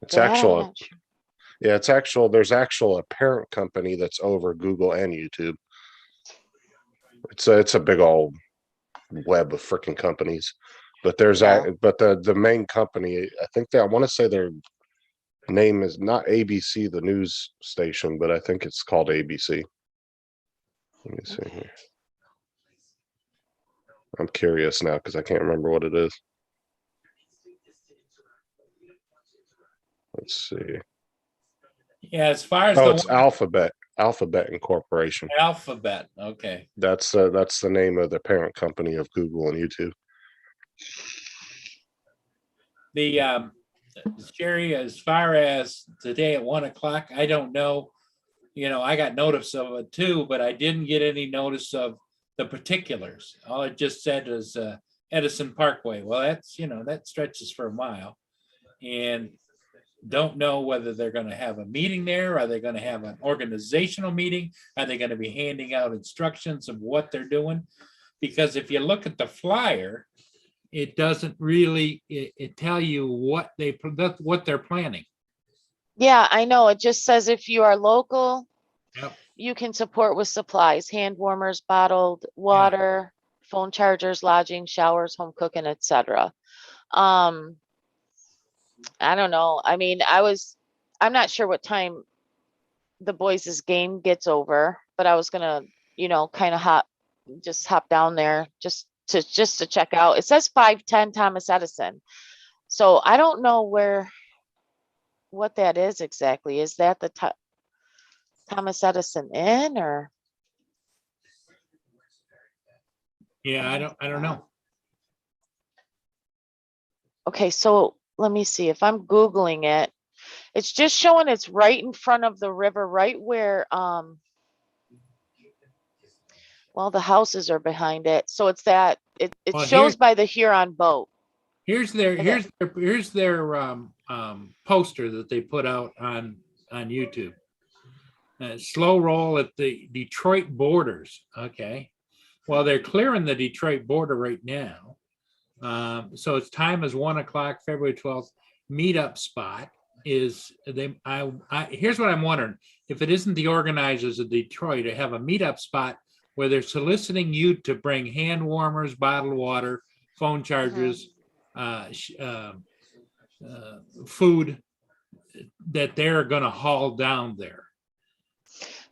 It's That I'm actual, not sure. yeah, it's actual, there's actual a parent company that's over Google and YouTube. It's a big old web of freaking companies. But there's Yeah. but the main company, I think I want to say their name is not ABC, the news station, but I think it's called ABC. Let me see here. I'm curious now because I can't remember what it is. Let's see. Yeah, as far as Oh, the it's one- Alphabet Incorporation. Alphabet, okay. That's the name of the parent company of Google and YouTube. The Sherry, as far as today at 1 o'clock, I don't know. I got notice of it too, but I didn't get any notice of the particulars. All it just said is Edison Parkway. Well, that's, that stretches for a mile. And don't know whether they're going to have a meeting there. Are they going to have an organizational meeting? Are they going to be handing out instructions of what they're doing? Because if you look at the flyer, it doesn't really it tell you what they're planning. Yeah, I know. It just says if you are local, Yep. you can support with supplies, hand warmers, bottled water, phone chargers, lodging, showers, home cooking, etc. I don't know. I mean, I'm not sure what time the boys' game gets over, but I was gonna, kind of hop down there just to check out. It says 510 Thomas Edison. So I don't know what that is exactly. Is that the Thomas Edison Inn or? Yeah, I don't know. Okay, so let me see if I'm Googling it. It's just showing it's right in front of the river, right where, well, the houses are behind it. So it's that, it Well, shows by the Huron boat. Here's their poster that they put out on YouTube. Slow roll at the Detroit borders. Okay. Well, they're clearing the Detroit border right now. So its time is 1 o'clock, February 12th. Meetup spot is here's what I'm wondering. If it isn't the organizers of Detroit to have a meetup spot where they're soliciting you to bring hand warmers, bottled water, phone chargers, food that they're going to haul down there.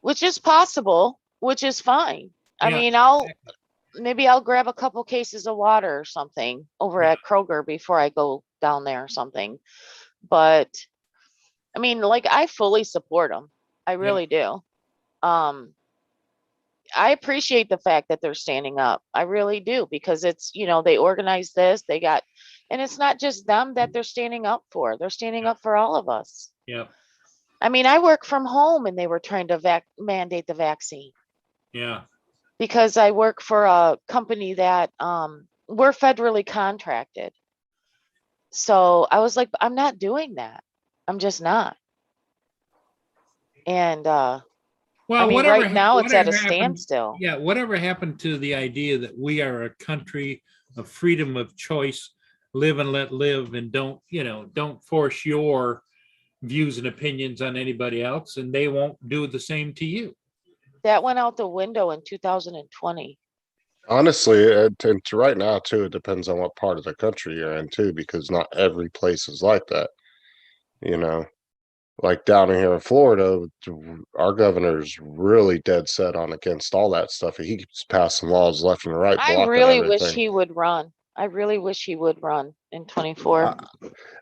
Which is possible, which is fine. I Yeah, mean, maybe I'll grab a couple cases of water or something over at Kroger before I go down there or something. But I mean, like, I fully support them. I really do. I appreciate the fact that they're standing up. I really do, because it's, they organize this, and it's not just them that they're standing up for. They're standing up for all of us. Yeah. I mean, I work from home and they were trying to mandate the vaccine. Yeah. Because I work for a company that we're federally contracted. So I was like, I'm not doing that. I'm just not. And Well, I mean, whatever, right now it's at a whatever happened- standstill. Yeah, whatever happened to the idea that we are a country of freedom of choice, live and let live, and don't force your views and opinions on anybody else, and they won't do the same to you. That went out the window in 2020. Honestly, and to right now too, it depends on what part of the country you're in too, because not every place is like that. Like down here in Florida, our governor's really dead set on against all that stuff. He keeps passing laws left and right. I blocking really wish everything. he would run. I really wish he would run in 24.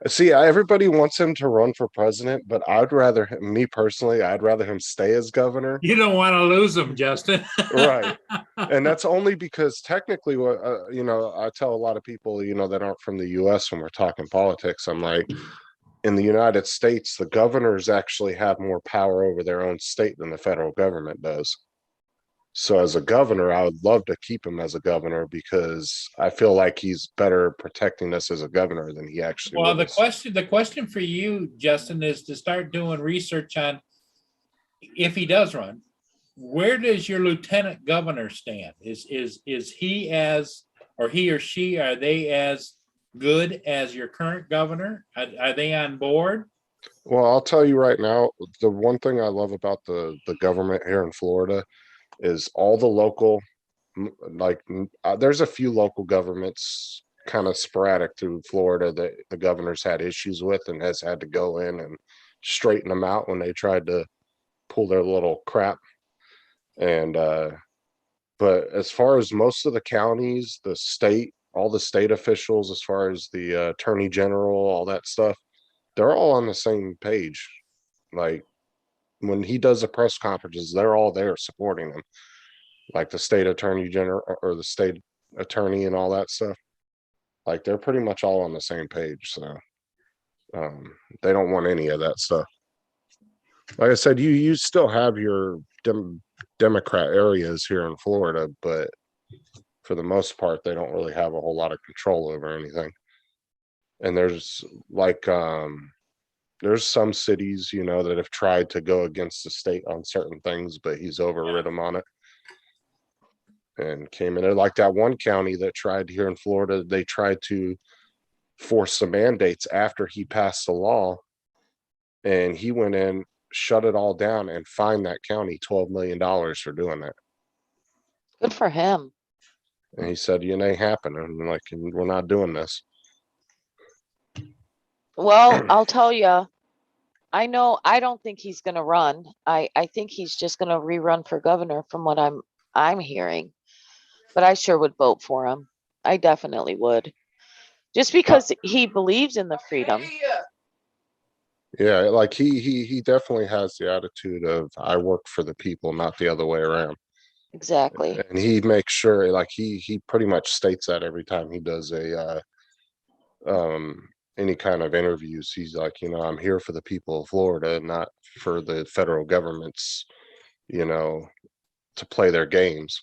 See, everybody wants him to run for president, but I'd rather him stay as governor. You don't want to lose them, Justin. Right. And that's only because technically what I tell a lot of people that aren't from the US when we're talking politics, I'm like, in the United States, the governors actually have more power over their own state than the federal government does. So as a governor, I would love to keep him as a governor because I feel like he's better protecting us as a governor than he actually Well, was. the question for you, Justin, is to start doing research on, if he does run, where does your lieutenant governor stand? Is he he or she, are they as good as your current governor? Are they on board? Well, I'll tell you right now, the one thing I love about the government here in Florida is all the local, there's a few local governments kind of sporadic through Florida that the governor's had issues with and has had to go in and straighten them out when they tried to pull their little crap. And but as far as most of the counties, the state, all the state officials, as far as the attorney general, all that stuff, they're all on the same page. Like when he does the press conferences, they're all there supporting him, like the state attorney general or the state attorney and all that stuff. Like they're pretty much all on the same page. So they don't want any of that stuff. Like I said, you still have your Democrat areas here in Florida, but for the most part, they don't really have a whole lot of control over anything. And there's like there's some cities, you know, that have tried to go against the state on certain things, but he's overrid them on it. And came in there like that one county that tried here in Florida, they tried to force the mandates after he passed the law. And he went in, shut it all down, and fined that county $12 million for doing that. Good for him. And he said, "You ain't happening. Like, we're not doing this." Well, I'll tell you, I don't think he's gonna run. I think he's just gonna rerun for governor from what I'm hearing. But I sure would vote for him. I definitely would. Just because he believes in the freedom. Yeah, like he definitely has the attitude of I work for the people, not the other way around. Exactly. And he makes sure, like he pretty much states that every time he does a any kind of interviews. He's like, you know, I'm here for the people of Florida, not for the federal government's, you know, to play their games.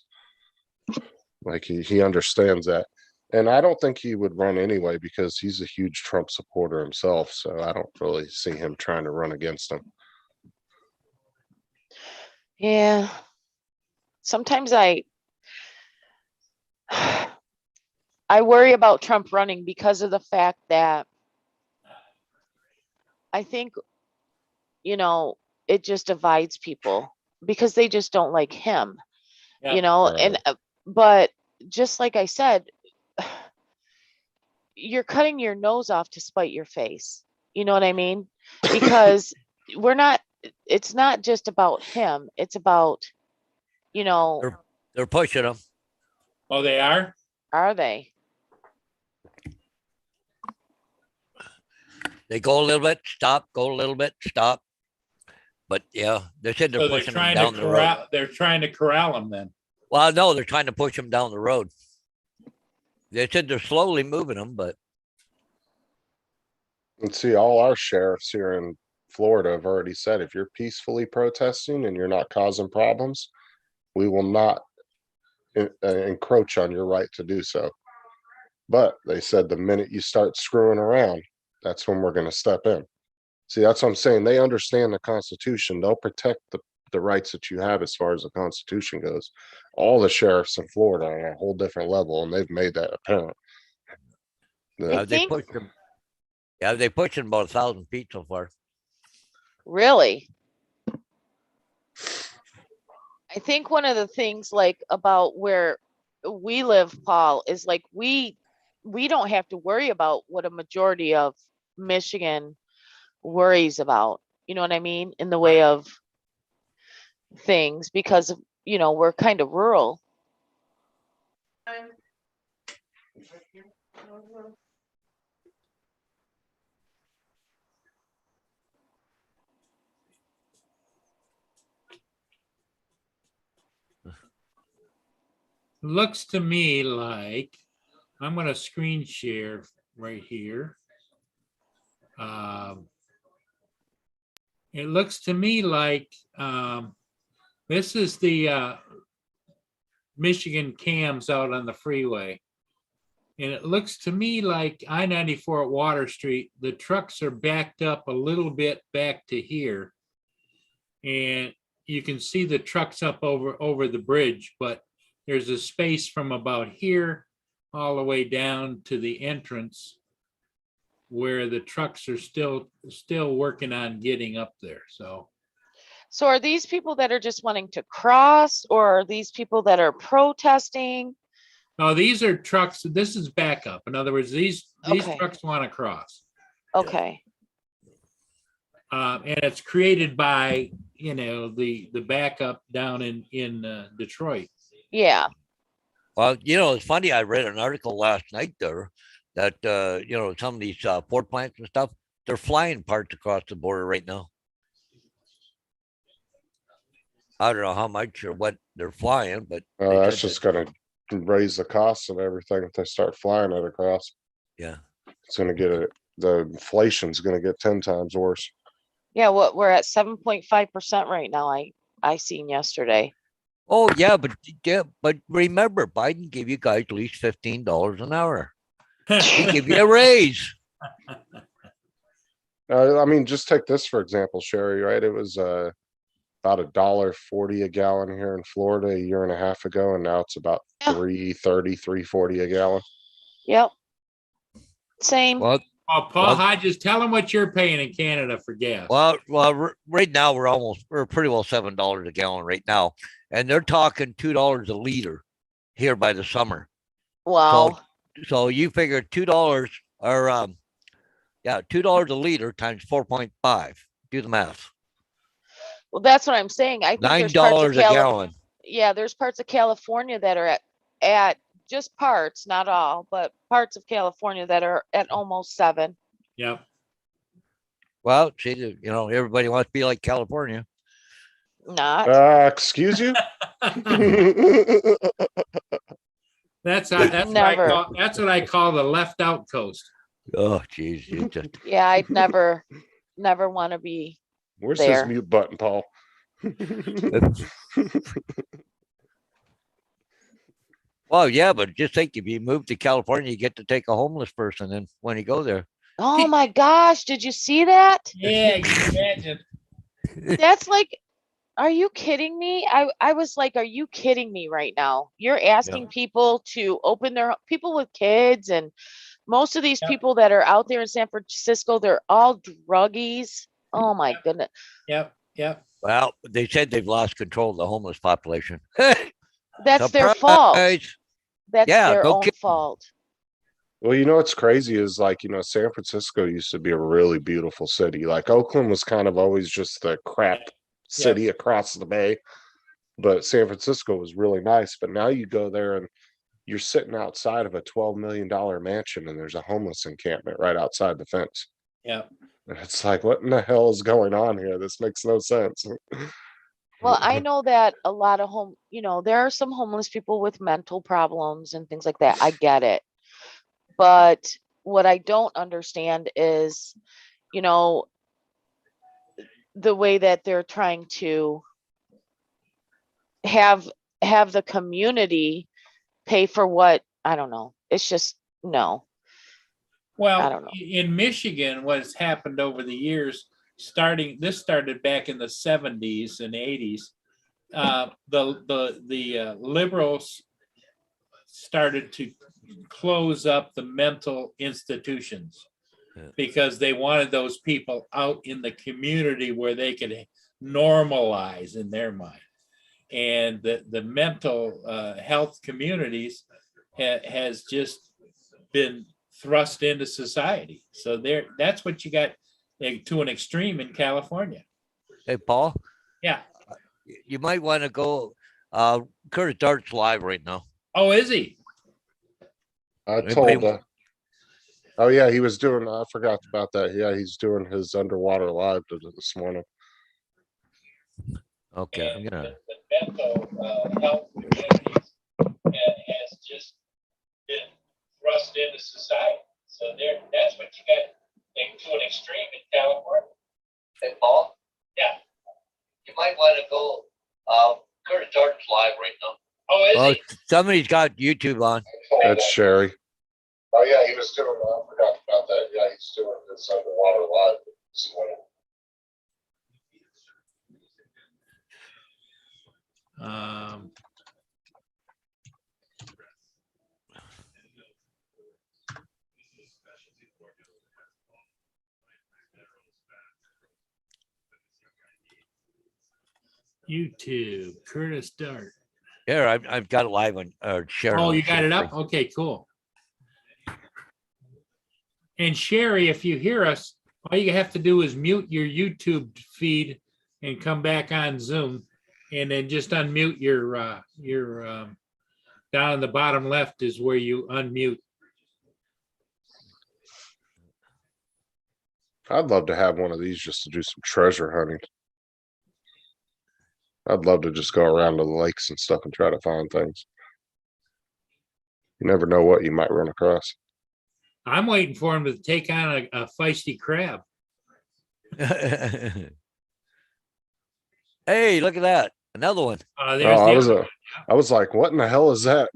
Like he understands that. And I don't think he would run anyway because he's a huge Trump supporter himself. So I don't really see him trying to run against him. Yeah. Sometimes I worry about Trump running because of the fact that I think, you know, it just divides people because they just don't like him, you know, and but just like I said, you're cutting your nose off to spite your face. You know what I mean? Because it's not just about him. It's about, you know. They're pushing him. Oh, they are? Are they? They go a little bit, stop, go a little bit, stop. But yeah, they said they're So they're pushing him trying down to the road. corral, they're trying to corral him then. Well, no, they're trying to push him down the road. They said they're slowly moving him, but And see, all our sheriffs here in Florida have already said if you're peacefully protesting and you're not causing problems, we will not encroach on your right to do so. But they said the minute you start screwing around, that's when we're going to step in. See, that's what I'm saying. They understand the Constitution. They'll protect the rights that you have as far as the Constitution goes. All the sheriffs in Florida are on a whole different level, and they've made that apparent. they pushed him. Yeah, they pushed him about 1,000 feet so far. Really? I think one of the things like about where we live, Paul, is like we don't have to worry about what a majority of Michigan worries about. You know what I mean? In the way of things, because you know, we're kind of rural. Looks to me like, I'm going to screen share right here. It looks to me like this is the Michigan cams out on the freeway. And it looks to me like I-94 at Water Street, the trucks are backed up a little bit back to here. And you can see the trucks up over the bridge, but there's a space from about here all the way down to the entrance where the trucks are still working on getting up there. So So are these people that are just wanting to cross, or are these people that are protesting? no, these are trucks. This is backup. In other words, these Okay. trucks want to cross. Okay, And it's created by, the backup down in Detroit. yeah, Well, it's funny. I read an article last night there that, some of these port plants and stuff, they're flying parts across the border right now. I don't know how much or what they're flying, but they That's said just gonna raise the costs of everything if they start flying it across. yeah. It's gonna get it. The inflation's gonna get 10 times worse. yeah, what, we're at 7.5% right now, I seen yesterday. Oh, yeah, but remember, Biden gave you guys at least $15 an hour. He gave you a raise. I mean, just take this for example, Sherry, right? It was about $1.40 a gallon here in Florida a year and a half ago, and now it's about Yeah. $3.30, $3.40 a gallon. Yep. Same. Well, Oh, Paul Well- Hodges, tell them what you're paying in Canada for gas. right now we're pretty well $7 a gallon right now, and they're talking $2 a liter here by the summer. Wow. So you figure $2 or $2 a liter times 4.5. Do the math. Well, that's what I'm saying. I think there's parts of $9 a gallon. Yeah, there's parts of California that are at just parts, not all, but parts of California that are at almost 7. Yep. Well, see, everybody wants to be like California. Not. Excuse you? That's Never. that's what I call the left out coast. Oh, geez, you just Yeah, I'd never want to be. Where's There. his mute button, Paul? well, yeah, but just think if you move to California, you get to take a homeless person in when you go there. Oh my gosh, did you see that? Yeah, you can imagine. That's like, are you kidding me? I was like, are you kidding me right now? You're asking people to open people with kids, and most of these Yep. people that are out there in San Francisco, they're all druggies. Oh my goodness. Yep. Well, they said they've lost control of the homeless population. That's their fault. Surprise! That's Yeah, their go own kid- fault. Well, what's crazy is San Francisco used to be a really beautiful city. Like Oakland was kind of always just the crap city across the bay, but San Francisco was really nice. But now you go there and you're sitting outside of a $12 million mansion and there's a homeless encampment right outside the fence. Yep. And it's like, what in the hell is going on here? This makes no sense. Well, I know that a lot of there are some homeless people with mental problems and things like that. I get it. But what I don't understand is, the way that they're trying to have the community pay for what, I don't know. It's just, no. I Well, don't know. in Michigan, what has happened over the years, this started back in the 70s and 80s. The liberals started to close up the mental institutions because they wanted those people out in the community where they could normalize in their mind. And the mental health communities has just been thrust into society. So that's what you got to an extreme in California. Hey, Paul, Yeah. you might want to go. Curtis Dart's live right now. Oh, is he? I Anybody told. Oh yeah, he was doing. I forgot about that. Yeah, he's doing his underwater live this morning. Okay, I'm gonna. The mental health communities has just been thrust into society. So that's what you got to an extreme in California. Hey, Paul. Yeah. You might want to go. Curtis Dart's live right now. Oh, is Well, he? somebody's got YouTube on. That's Sherry. Oh yeah, he was doing. I forgot about that. Yeah, he's doing his underwater live this morning. YouTube, Curtis Dart. Yeah, I've got it live on shared. Oh, on you got it Safari. up? Okay, cool. And Sherry, if you hear us, all you have to do is mute your YouTube feed and come back on Zoom, and then just unmute your down in the bottom left is where you unmute. I'd love to have one of these just to do some treasure hunting. I'd love to just go around to the lakes and stuff and try to find things. You never know what you might run across. I'm waiting for him to take on a feisty crab. Hey, look at that. Another one. There's Oh, the I was other one. I was like, what in the hell is that?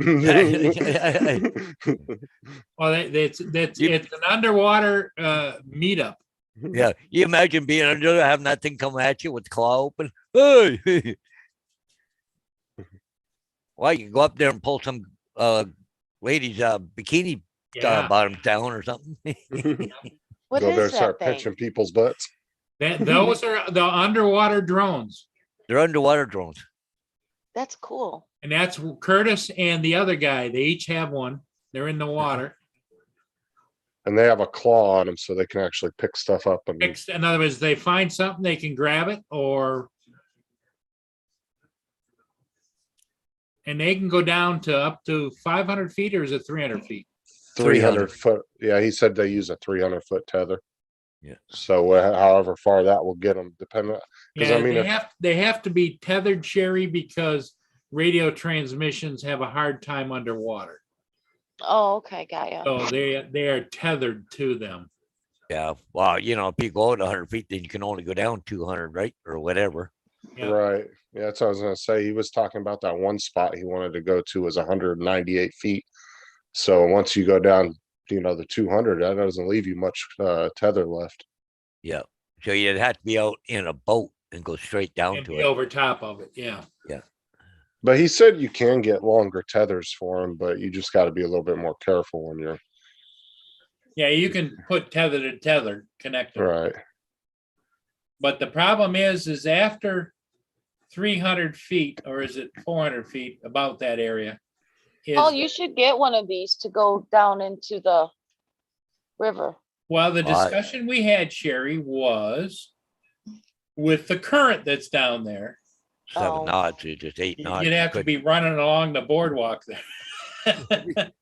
Well, it's an underwater meetup. Yeah. You imagine being under there, having that thing come at you with the claw open. Hey. Well, you can go up there and pull some ladies' bikini Yeah, bottoms down or something. What Go there and is that start thing? pinching people's butts. those are the underwater drones. They're underwater drones. That's cool. And that's Curtis and the other guy. They each have one. They're in the water. And they have a claw on them so they can actually pick stuff up and In other words, they find something, they can grab it, and they can go down to up to 500 feet, or is it 300 feet? 300 foot. Yeah, he said they use a 300-foot tether. Yeah. So however far that will get them, depending. Because Yeah, I mean, they have to be tethered, Sherry, because radio transmissions have a hard time underwater. Oh, okay, got ya. So they are tethered to them. Yeah. Well, you know, if you go out 100 feet, then you can only go down 200, right? Or whatever. Yeah. right. Yeah, that's what I was gonna say. He was talking about that one spot he wanted to go to was 198 feet. So once you go down, the 200, that doesn't leave you much tether left. Yeah. So you'd have to be out in a boat and go straight down And to be it. over top of it, yeah. But he said you can get longer tethers for him, but you just got to be a little bit more careful when you're Yeah, you can put tether to tether connector. right. But the problem is after 300 feet, or is it 400 feet, about that area? Oh, you should get one of these to go down into the river. Well, the Well, I- discussion we had, Sherry, was with the current that's down there, 7 Oh. knots, or just 8 knots. you'd have to Good. be running along the boardwalk there.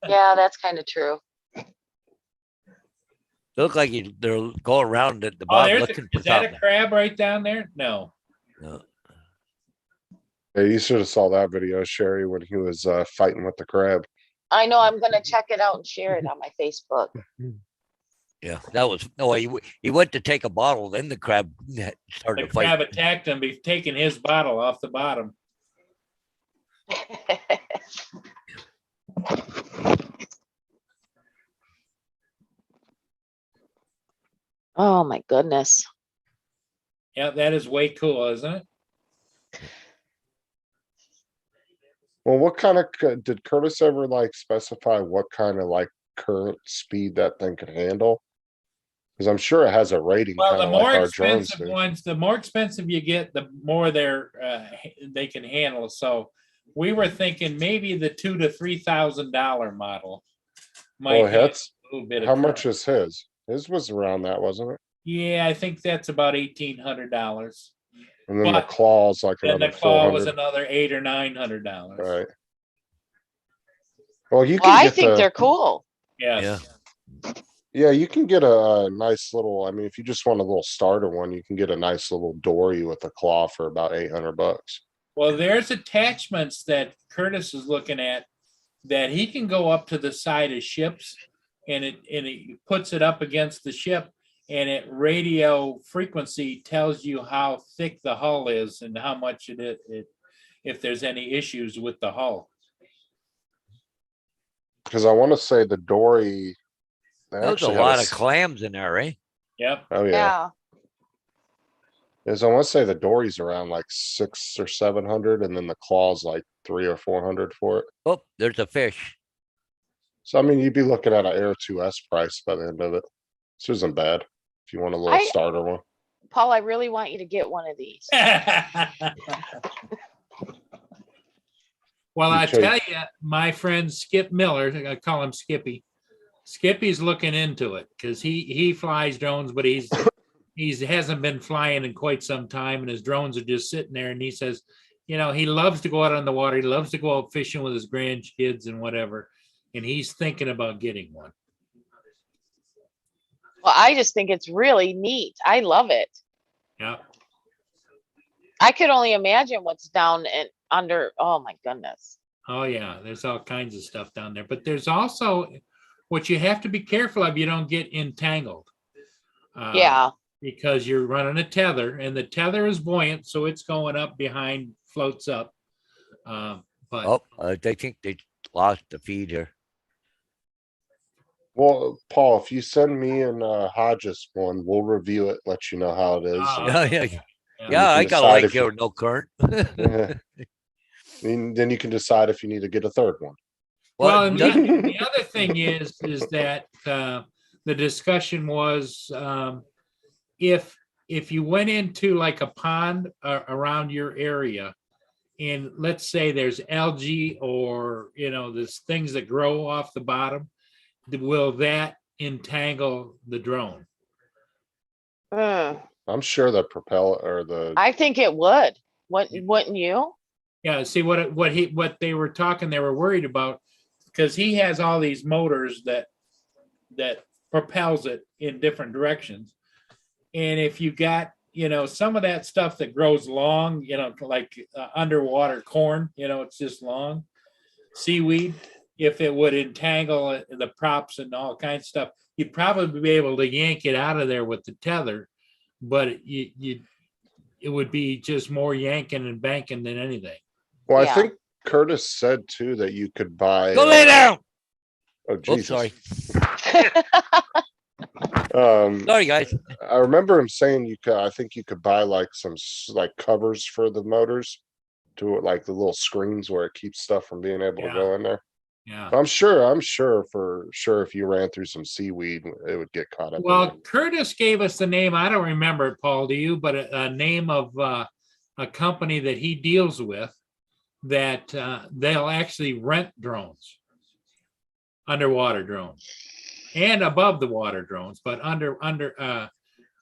Yeah, that's kind of true. Look like they're going around at the Oh, bottom there's looking for is that a something. crab right down there? No. No. Yeah, you should have saw that video, Sherry, when he was fighting with the crab. I know, I'm gonna check it out and share it on my Facebook. Yeah, that was no. He went to take a bottle, then the crab started The to fight. crab attacked him, he's taking his bottle off the bottom. Oh, my goodness. Yeah, that is way cool, isn't it? Well, what kind of did Curtis ever specify what kind of current speed that thing could handle? Because I'm sure it has a rating Well, kind the of like more our drones expensive do. ones, the more expensive you get, the more they can handle. So we were thinking maybe the $2,000 to $3,000 model might Well, have that's a little bit of how much current. is his? His was around that, wasn't it? Yeah, I think that's about $1,800. And then the But claw's like Then the another claw was 400. another $800 or $900. Right. Well, you Well, can I get think they're cool. Yes. Yeah, you can get a nice little. I mean, if you just want a little starter one, you can get a nice little dory with a claw for about $800. Well, there's attachments that Curtis is looking at that he can go up to the side of ships, and it puts it up against the ship, and at radio frequency tells you how thick the hull is and how much it if there's any issues with the hull. Because I want to say the dory. they There's a actually had lot of s- clams in there, eh? Yep. Oh yeah. Yeah. Is I want to say the dory's around 600 or 700, and then the claw's 300 or 400 for it. Oh, there's a fish. So I mean, you'd be looking at an Air 2S price by the end of it. This isn't bad if you want a little I- starter one. Paul, I really want you to get one of these. Well, You I chose- tell you, my friend Skip Miller, I call him Skippy. Skippy's looking into it because he flies drones, but he hasn't been flying in quite some time, and his drones are just sitting there. And he says, you know, he loves to go out on the water. He loves to go out fishing with his grandkids and whatever. And he's thinking about getting one. Well, I just think it's really neat. I love it. Yeah. I could only imagine what's down and under. Oh my goodness. Oh yeah, there's all kinds of stuff down there. But there's also what you have to be careful of. You don't get entangled. Yeah. Because you're running a tether, and the tether is buoyant, so it's going up behind, floats up. But Oh, they think they lost the feed here. Well, Paul, if you send me and Hodges one, we'll review it, let you know how it is. Ah, and- Yeah, yeah. yeah. I can got decide like if you- here, no current. Yeah. And then you can decide if you need to get a third one. Well, Well, and does- the other thing is that the discussion was if you went into like a pond around your area, and let's say there's algae or there's things that grow off the bottom, will that entangle the drone? Mm, I'm sure the propeller or the I think it would. Wouldn't you? Yeah, see what they were talking, they were worried about, because he has all these motors that propels it in different directions. And if you got, some of that stuff that grows long, like underwater corn, it's just long, seaweed, if it would entangle the props and all kinds of stuff, you'd probably be able to yank it out of there with the tether, but it would be just more yanking and banking than anything. Well, Yeah. I think Curtis said too that you could buy. Go lay down. Oh, Oh, Jesus. sorry. Sorry, guys. I remember him saying you could. I think you could buy like some like covers for the motors, to like the little screens where it keeps stuff from being able Yeah. to go in there. Yeah. I'm sure for sure if you ran through some seaweed, it would get caught up. in Well, it. Curtis gave us the name. I don't remember it, Paul, do you? But a name of a company that he deals with that they'll actually rent drones, underwater drones, and above the water drones, but under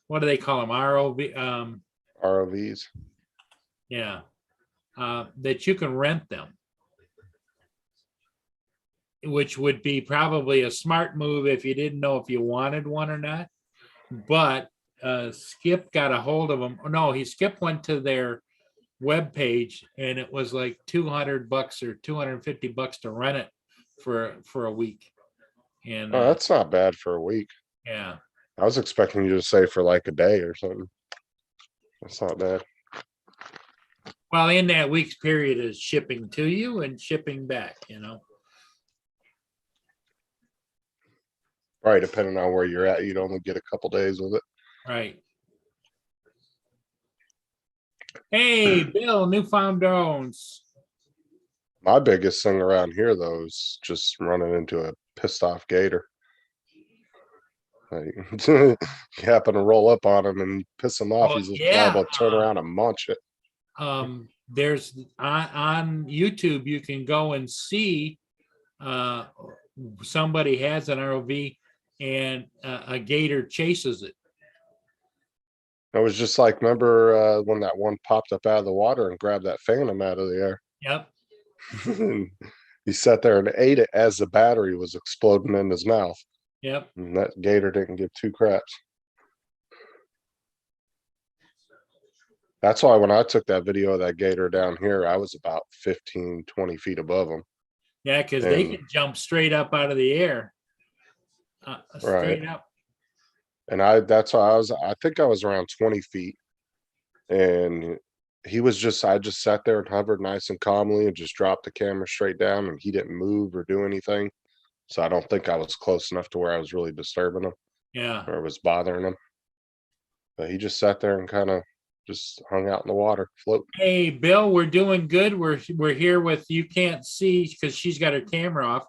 what do they call them? ROV. ROVs. Yeah, that you can rent them, which would be probably a smart move if you didn't know if you wanted one or not. But Skip got a hold of them. No, Skip went to their webpage, and it was like $200 or $250 to rent it for a week. And Oh, that's not bad for a week. yeah, I was expecting you to say for like a day or something. That's not bad. well, in that week's period is shipping to you and shipping back. Right, depending on where you're at, you'd only get a couple days with it. Right. Hey, Bill, Newfound Drones. My biggest thing around here though is just running into a pissed off gator. Like, you happen to roll up on him and piss him off, Oh, he's just yeah. liable to turn around and munch it. There's on YouTube, you can go and see somebody has an ROV and a gator chases it. I was just like, remember when that one popped up out of the water and grabbed that phantom out of the air? Yep. He sat there and ate it as the battery was exploding in his mouth. Yep. And that gator didn't give two craps. That's why when I took that video of that gator down here, I was about 15, 20 feet above him. Yeah, because they And- can jump straight up out of the air. Straight Right. up. And that's why I think I was around 20 feet. And I just sat there and hovered nice and calmly and just dropped the camera straight down, and he didn't move or do anything. So I don't think I was close enough to where I was really disturbing him Yeah. or was bothering him. But he just sat there and kind of just hung out in the water, float. Hey, Bill, we're doing good. We're here with, you can't see because she's got her camera off.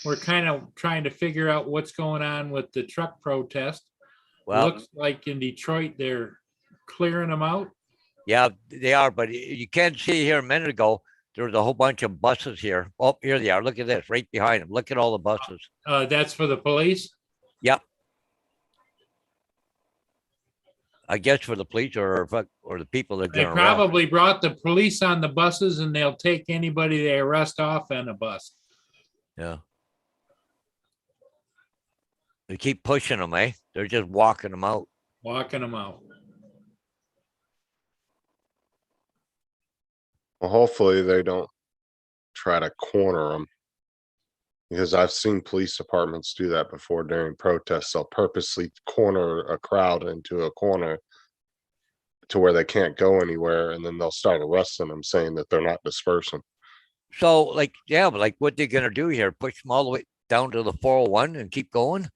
We're kind of trying to figure out what's going on with the truck protest. Well, Looks like in Detroit, they're clearing them out? Yeah, they are, but you can't see here a minute ago, there was a whole bunch of buses here. Oh, here they are. Look at this, right behind them. Look at all the buses. That's for the police? Yep. I guess for the police or the people that They are gonna arrest. probably brought the police on the buses and they'll take anybody they arrest off on a bus. Yeah. They keep pushing them, eh? They're just walking them out. Walking them out. Well, hopefully they don't try to corner them. Because I've seen police departments do that before during protests. They'll purposely corner a crowd into a corner to where they can't go anywhere, and then they'll start arresting them, saying that they're not dispersing. So like, yeah, but like what they're gonna do here, push them all the way down to the 401 and keep going?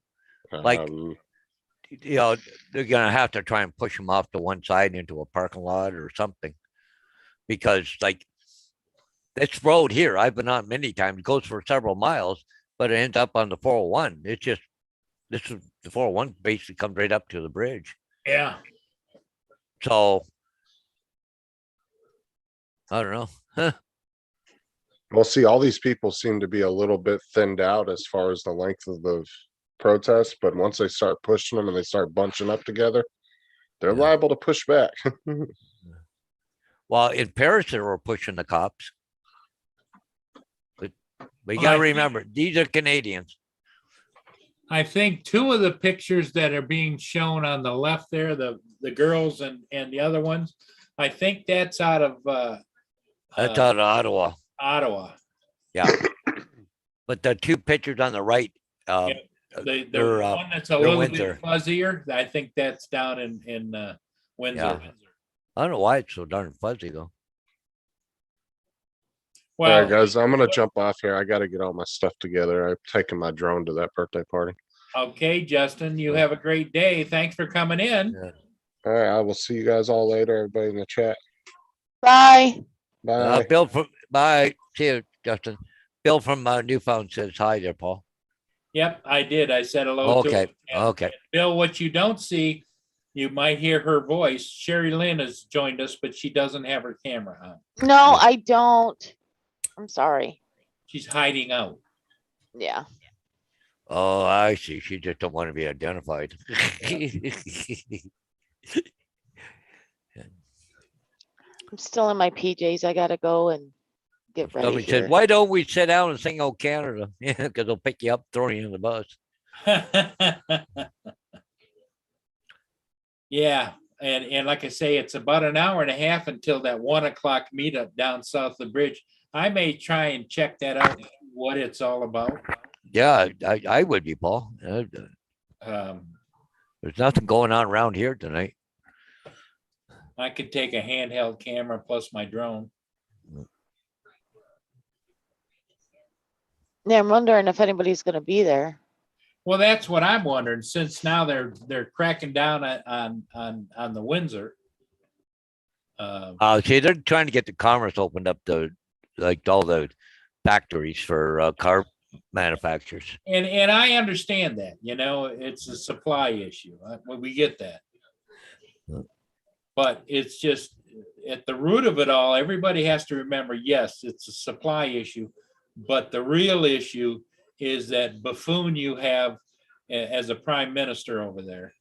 Like, Um, you know, they're gonna have to try and push them off to one side into a parking lot or something. Because like this road here, I've been on many times, goes for several miles, but it ends up on the 401. It's just, this is the 401 basically comes right up to the bridge. Yeah. So I don't know. Well, see, all these people seem to be a little bit thinned out as far as the length of the protest, but once they start pushing them and they start bunching up together, they're Yeah. liable to push back. Well, in Paris, they were pushing the cops. But we Well, gotta I think- remember, these are Canadians. I think two of the pictures that are being shown on the left there, the girls and the other ones, I think that's out of That's out of Ottawa. Ottawa. Yeah. But the two pictures on the right, Yeah. The they're, one that's a they're little Windsor. bit fuzzier, I think that's down in Windsor. Yeah. I don't know why it's so darn fuzzy though. All right, Well, guys, I'm gonna jump off here. I gotta get all my stuff together. I'm taking my drone to that birthday party. okay, Justin, you have a great day. Thanks for coming in. All right, I will see you guys all later. Everybody in the chat. Bye. Bye. Bill from, bye, see you, Justin. Bill from Newfound says hi there, Paul. Yep, I did. I said hello to Okay, him. And okay. Bill, what you don't see, you might hear her voice. Sherry Lynn has joined us, but she doesn't have her camera on. No, I don't. I'm sorry. She's hiding out. Yeah. Oh, I see. She just don't want to be identified. I'm still in my PJs. I gotta go and get ready. Somebody here. said, why don't we sit down and sing "Oh Canada"? Yeah, because they'll pick you up, throw you in the bus. Yeah, and like I say, it's about an hour and a half until that 1 o'clock meetup down south of the bridge. I may try and check that out, what it's all about. Yeah, I would be, Paul. Um, There's nothing going on around here tonight. I could take a handheld camera plus my drone. Yeah, I'm wondering if anybody's gonna be there. Well, that's what I'm wondering, since now they're cracking down on the Windsor. See, they're trying to get the commerce opened up to like all the factories for car manufacturers. And I understand that, it's a supply issue. We get that. But it's just at the root of it all, everybody has to remember, yes, it's a supply issue, but the real issue is that buffoon you have as a prime minister over there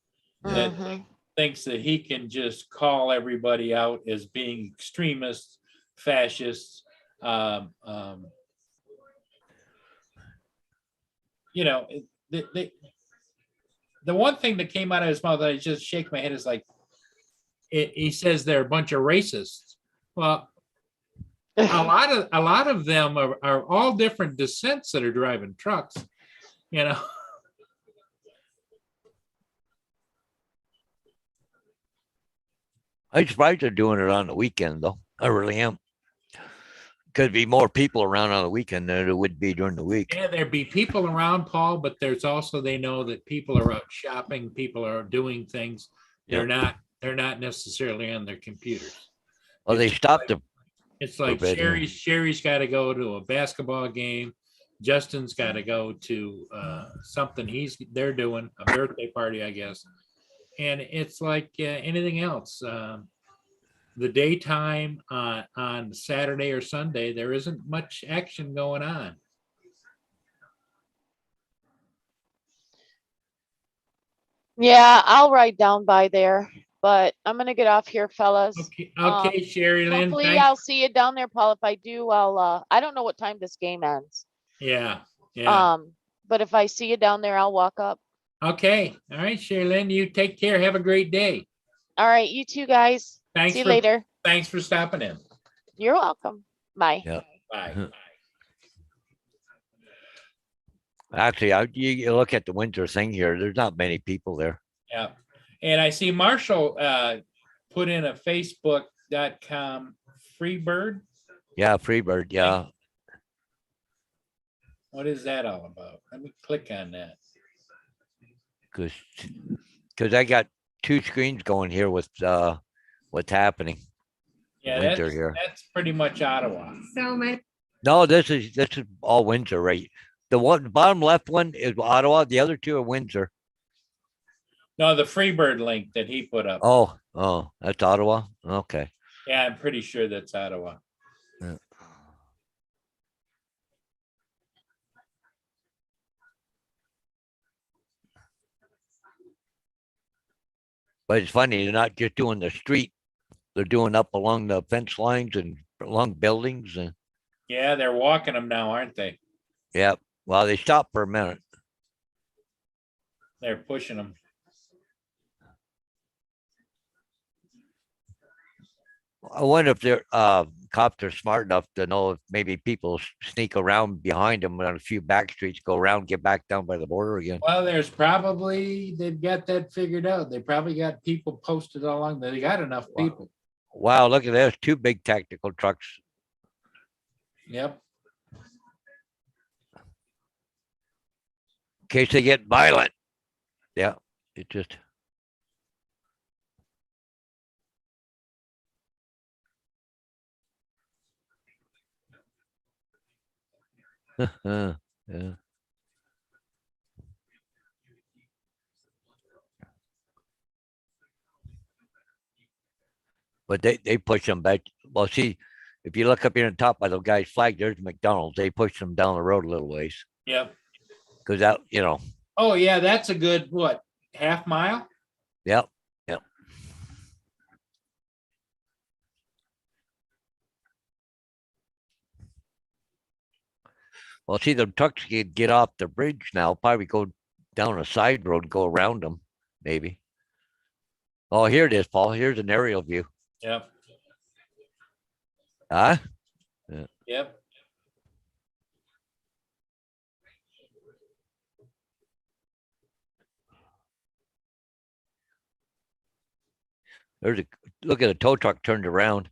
that Mhm. thinks that he can just call everybody out as being extremists, fascists. The one thing that came out of his mouth that I just shake my head is like, he says they're a bunch of racists. Well, a lot of them are all different descents that are driving trucks, I'm surprised they're doing it on the weekend, though. I really am. Could be more people around on the weekend than it would be during the week. Yeah, there'd be people around, Paul, but there's also, they know that people are out shopping, people are doing things. They're not necessarily on their computers. Well, they stopped the. It's like Forbidden. Sherry's got to go to a basketball game. Justin's got to go to something they're doing, a birthday party, I guess. and it's like anything else. The daytime on Saturday or Sunday, there isn't much action going on. Yeah, I'll ride down by there, but I'm gonna get off here, fellas. Okay, Sherry Lynn, Hopefully thanks. I'll see you down there, Paul. If I do, I don't know what time this game ends. Yeah, yeah. But if I see you down there, I'll walk up. Okay, all right, Sherry Lynn, you take care. Have a great day. All right, you two guys. Thanks See you for later. Thanks for stopping in. You're welcome. Bye. Yeah. Bye. Actually, you look at the winter thing here. There's not many people there. Yeah, and I see Marshall put in a Facebook.com Freebird. Yeah, Freebird. Yeah, What is that all about? Let me click on that. because I got two screens going here with what's happening. Yeah, Winter here. that's pretty much Ottawa. So my No, this is all Windsor, right? The bottom left one is Ottawa. The other two are Windsor. No, the Freebird link that he put up. Oh, that's Ottawa. Okay. Yeah, I'm pretty sure that's Ottawa. Yeah. But it's funny, they're not just doing the street; they're doing up along the fence lines and along buildings. And Yeah, they're walking them now, aren't they? yeah, well, they stopped for a minute. They're pushing them. I wonder if their cops are smart enough to know if maybe people sneak around behind them on a few back streets, go around, get back down by the border again. Well, they've got that figured out. They probably got people posted along there. They got enough people. Wow, look at this, two big tactical trucks. Yep. In case they get violent. Yeah, it just. Yeah. But they push them back. Well, see, if you look up here on top by the guy's flag, there's McDonald's. They push them down the road a little ways. Yep. Because that, Oh, yeah, that's a good, what, half mile? Yep. Well, see, the trucks can get off the bridge now, probably go down a side road, go around them, maybe. Oh, here it is, Paul. Here's an aerial view. Yep. Huh? Yep. There's look at a tow truck turned around.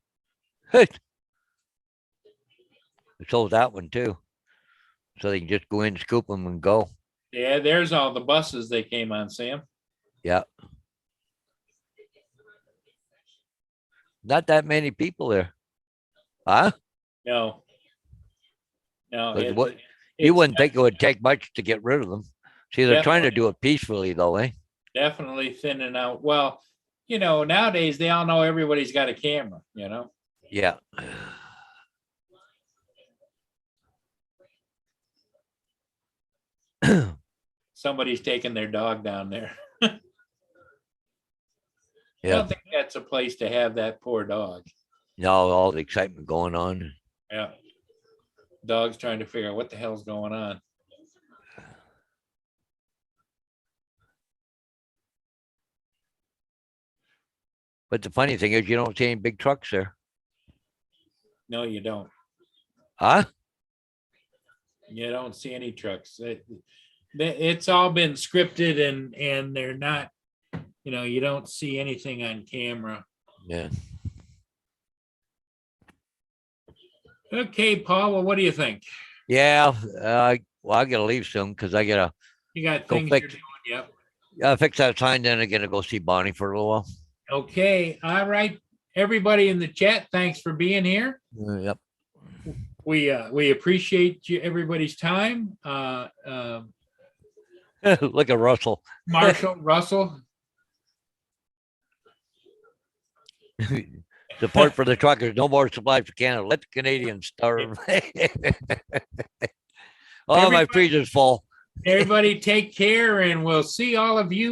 So that one too. So they can just go in, scoop them and go. Yeah, there's all the buses they came on, Sam. Yeah. Not that many people there. Huh? No. No. But it- what you it's wouldn't think it would take much to get rid of them. See, they're trying to Definitely. do it peacefully though, eh? Definitely thinning out. Well, nowadays they all know everybody's got a camera, Yeah. Somebody's taking their dog down there. I Yeah. don't think that's a place to have that poor dog. Now all the excitement going on. Yeah. Dog's trying to figure out what the hell's going on. But the funny thing is you don't see any big trucks there. No, you don't. Huh? You don't see any trucks. It's all been scripted and they're not, you don't see anything on camera. Yeah. Okay, Paul, well, what do you think? Yeah. Well, I gotta leave soon because I gotta You got Go things you're fix- doing, yep. fix that sign, then I'm gonna go see Bonnie for a little while. Okay, all right. Everybody in the chat, thanks for being here. Yep. We appreciate everybody's time. Look at Russell. Marshall, Russell, Support for the truckers. No more supplies for Canada. Let the Canadians starve. Oh, my Everybody- freezer's full. Everybody take care and we'll see all of you